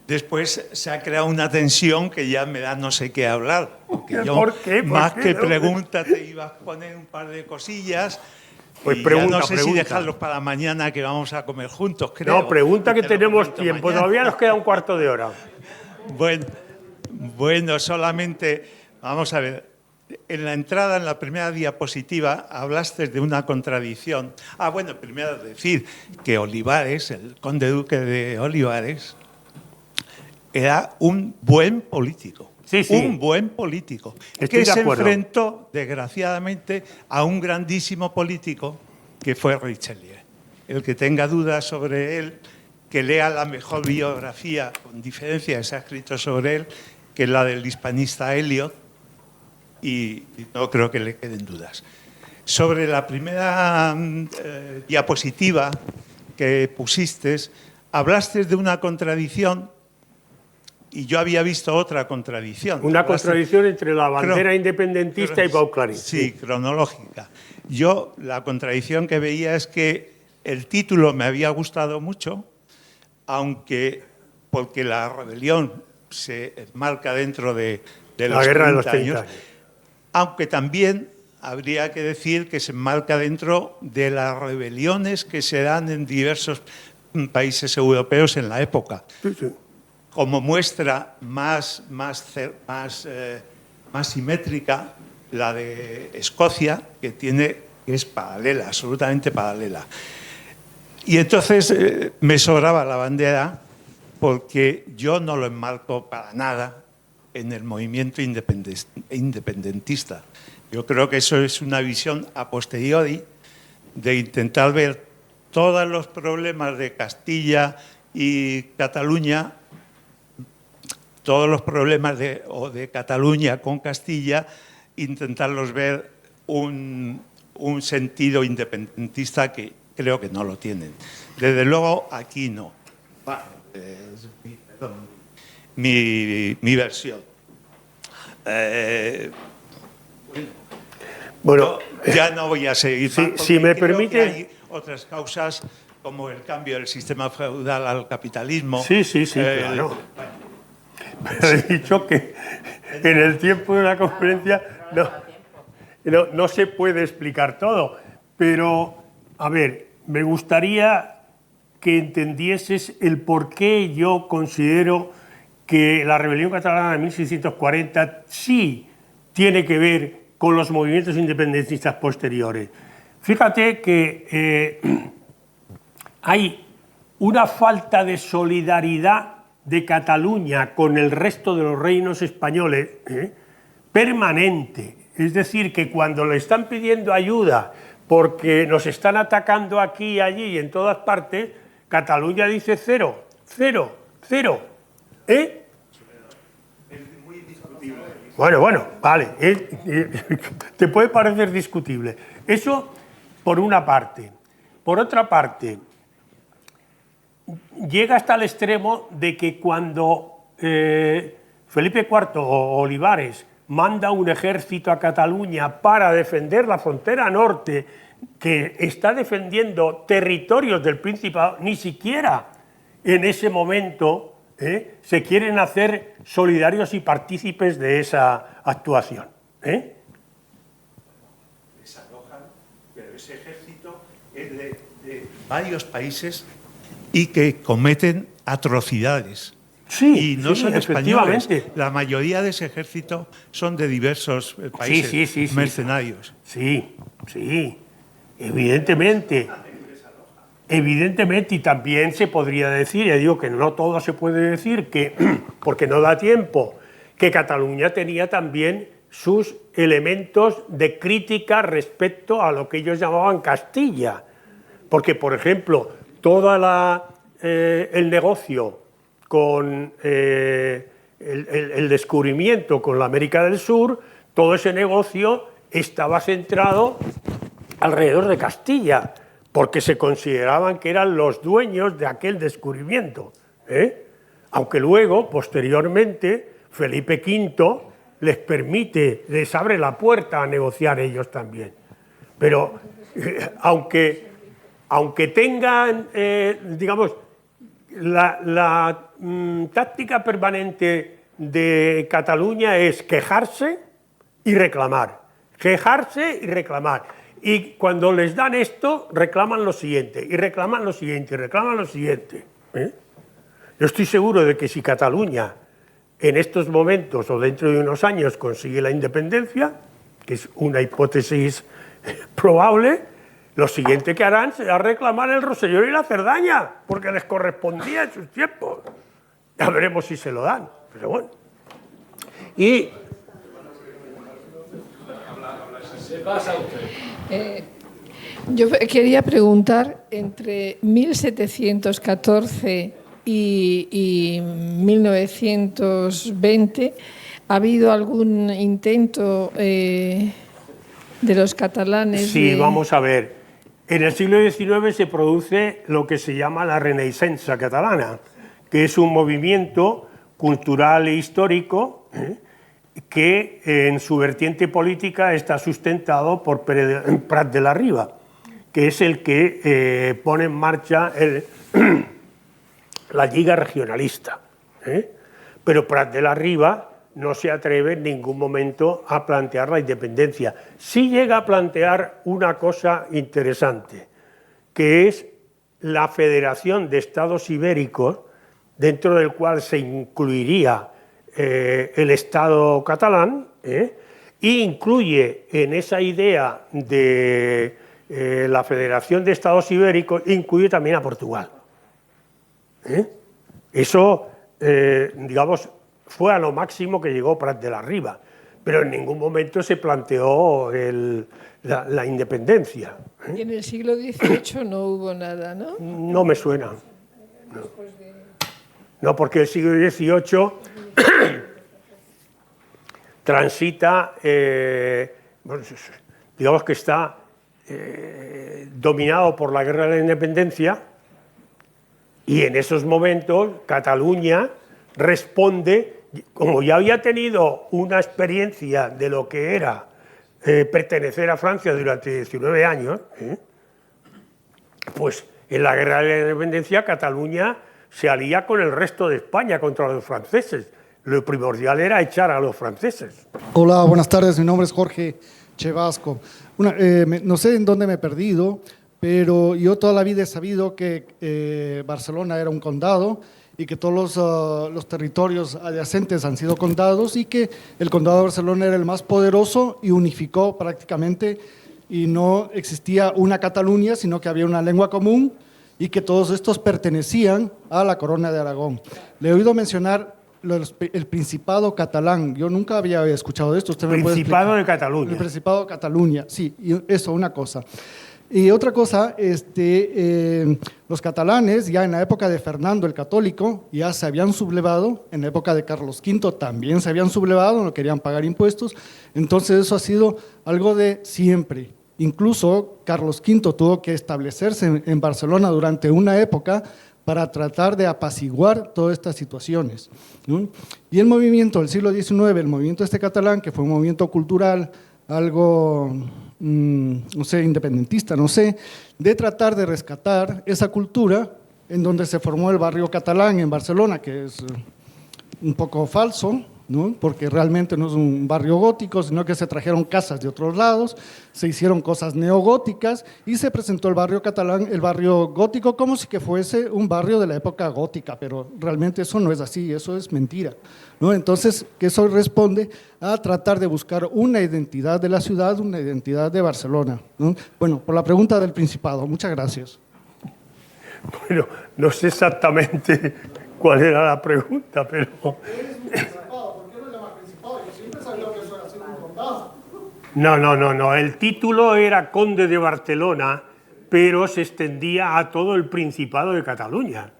Después se ha creado una tensión que ya me da no sé qué hablar. Porque yo, ¿Por qué? más que pregunta, te iba a poner un par de cosillas. Pues y pregunta, ya no sé si pregunta. dejarlos para mañana, que vamos a comer juntos, creo. No, pregunta que Te lo tenemos comento tiempo. mañana. Todavía nos queda un cuarto de hora. Bueno, solamente, vamos a ver, en la entrada, en la primera diapositiva, hablaste de una contradicción. Bueno, primero decir que Olivares, el conde duque de Olivares, era un buen político. Sí, sí. Un buen político. Estoy que de se acuerdo. enfrentó, desgraciadamente, a un grandísimo político que fue Richelieu. El que tenga dudas sobre él, que lea la mejor biografía, con diferencia que se ha escrito sobre él, que es la del hispanista Eliot, y no creo que le queden dudas. Sobre la primera diapositiva que pusiste, hablaste de una contradicción y yo había visto otra contradicción. Una contradicción entre la bandera independentista y Pau Clarís. Sí, cronológica. Yo la contradicción que veía es que el título me había gustado mucho, aunque porque la rebelión se enmarca dentro de los La guerra de los 30 30 años, años. aunque también habría que decir que se enmarca dentro de las rebeliones que se dan en diversos países europeos en la época. Sí, sí. Como muestra más simétrica, la de Escocia, que es paralela, absolutamente paralela. Y entonces me sobraba la bandera porque yo no lo enmarco para nada en el movimiento independentista. Yo creo que eso es una visión a posteriori de intentar ver todos los problemas de Castilla y Cataluña, todos los problemas de Cataluña con Castilla, intentarlos ver un sentido independentista que creo que no lo tienen. Desde luego, aquí no. Es mi versión. Bueno, ya no voy a seguir. Si me creo permite. que hay otras causas como el cambio del sistema feudal al capitalismo. Sí, claro. Pero he dicho que en el tiempo de una conferencia no se puede explicar todo. Pero, a ver, me gustaría que entendieses el por qué yo considero que la rebelión catalana de 1640 sí tiene que ver con los movimientos independentistas posteriores. Fíjate que hay una falta de solidaridad de Cataluña con el resto de los reinos españoles permanente. Es decir, que cuando le están pidiendo ayuda porque nos están atacando aquí y allí y en todas partes, Cataluña dice cero, cero, cero. Bueno, vale. Te puede parecer discutible. Eso por una parte. Por otra parte, llega hasta el extremo de que cuando Felipe IV o Olivares manda un ejército a Cataluña para defender la frontera norte, que está defendiendo territorios del Principado, ni siquiera en ese momento se quieren hacer solidarios y partícipes de esa actuación. Desalojan, pero ese ejército es de varios países y que cometen atrocidades. Sí, y no sí, son españoles. efectivamente. La mayoría de ese ejército son de diversos países Sí. mercenarios. Sí, evidentemente. evidentemente, y también se podría decir, ya digo que no todo se puede decir, que, porque no da tiempo, que Cataluña tenía también sus elementos de crítica respecto a lo que ellos llamaban Castilla. Porque, por ejemplo, todo el negocio con el descubrimiento con la América del Sur, todo ese negocio estaba centrado alrededor de Castilla, porque se consideraban que eran los dueños de aquel descubrimiento, ¿eh? Aunque luego, posteriormente, Felipe V les abre la puerta a negociar ellos también. Pero aunque tengan, digamos, la táctica permanente de Cataluña es quejarse y reclamar, quejarse y reclamar. Y cuando les dan esto, reclaman lo siguiente, y reclaman lo siguiente, y reclaman lo siguiente, ¿eh? Yo estoy seguro de que si Cataluña en estos momentos o dentro de unos años consigue la independencia, que es una hipótesis probable, lo siguiente que harán será reclamar el Rosselló y la Cerdaña, porque les correspondía en sus tiempos. Ya veremos si se lo dan, pero bueno. Y... Se pasa usted. Yo quería preguntar, entre 1714 y 1920, ¿ha habido algún intento de los catalanes? Sí, vamos a ver. En el siglo XIX se produce lo que se llama la Renaixença catalana, que es un movimiento cultural e histórico que en su vertiente política está sustentado por Prat de la Riba, que es el que pone en marcha la Lliga Regionalista. Pero Prat de la Riba no se atreve en ningún momento a plantear la independencia. Sí llega a plantear una cosa interesante, que es la Federación de Estados Ibéricos, dentro del cual se incluiría el Estado catalán, e incluye en esa idea de la Federación de Estados Ibéricos, incluye también a Portugal. Eso, digamos, fue a lo máximo que llegó Prat de la Riba, pero en ningún momento se planteó la independencia. Y en el siglo XVIII no hubo nada, ¿no? No me suena. No, no, porque el siglo XVIII transita, digamos que está dominado por la Guerra de la Independencia, y en esos momentos Cataluña responde, como ya había tenido una experiencia de lo que era pertenecer a Francia durante 19 años, pues en la Guerra de la Independencia Cataluña se alía con el resto de España contra los franceses. Lo primordial era echar a los franceses. Hola, buenas tardes. Mi nombre es Jorge Chevasco. No sé en dónde me he perdido, pero yo toda la vida he sabido que Barcelona era un condado y que todos los territorios adyacentes han sido condados, y que el condado de Barcelona era el más poderoso y unificó prácticamente, y no existía una Cataluña, sino que había una lengua común y que todos estos pertenecían a la Corona de Aragón. Le he oído mencionar el Principado catalán. Yo nunca había escuchado de esto. ¿Usted me puede explicar? Principado de Cataluña. El Principado de Cataluña, sí, y eso, una cosa. Y otra cosa, los catalanes ya en la época de Fernando el Católico ya se habían sublevado, en la época de Carlos V también se habían sublevado, no querían pagar impuestos, entonces eso ha sido algo de siempre. Incluso Carlos V tuvo que establecerse en Barcelona durante una época para tratar de apaciguar todas estas situaciones, ¿no? Y el movimiento del siglo XIX, el movimiento catalán, que fue un movimiento cultural, algo, no sé, independentista, no sé, de tratar de rescatar esa cultura en donde se formó el barrio catalán en Barcelona, que es un poco falso, ¿no? Porque realmente no es un barrio gótico, sino que se trajeron casas de otros lados, se hicieron cosas neogóticas y se presentó el barrio catalán, el barrio gótico, como si que fuese un barrio de la época gótica, pero realmente eso no es así, eso es mentira, ¿no? Entonces, que eso responde a tratar de buscar una identidad de la ciudad, una identidad de Barcelona, ¿no? Bueno, por la pregunta del Principado, muchas gracias. Bueno, no sé exactamente cuál era la pregunta, pero... ¿Por qué no llama principado? Yo siempre sabía que eso era un condado. No. El título era Conde de Barcelona, pero se extendía a todo el Principado de Cataluña.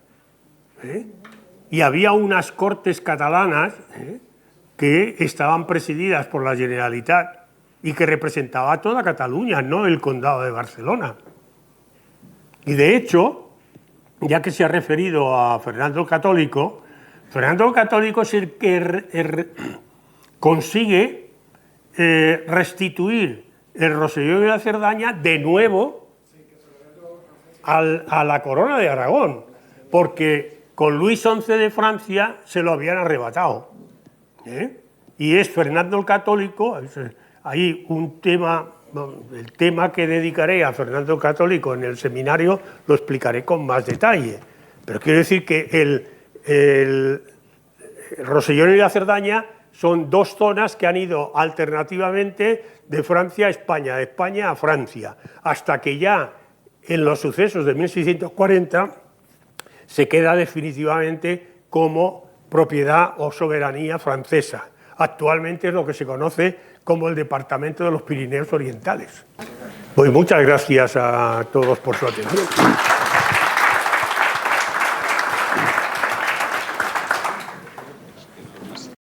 Y había unas cortes catalanas que estaban presididas por la Generalitat y que representaba a toda Cataluña, no el Condado de Barcelona. Y de hecho, ya que se ha referido a Fernando el Católico es el que consigue restituir el Rosellón y la Cerdaña de nuevo a la corona de Aragón, porque con Luis XI de Francia se lo habían arrebatado. Y es Fernando el Católico, hay un tema, el tema que dedicaré a Fernando el Católico en el seminario lo explicaré con más detalle, pero quiero decir que el Rosellón y la Cerdaña son dos zonas que han ido alternativamente de Francia a España, de España a Francia, hasta que ya en los sucesos de 1640 se queda definitivamente como propiedad o soberanía francesa. Actualmente es lo que se conoce como el Departamento de los Pirineos Orientales. Pues muchas gracias a todos por su atención.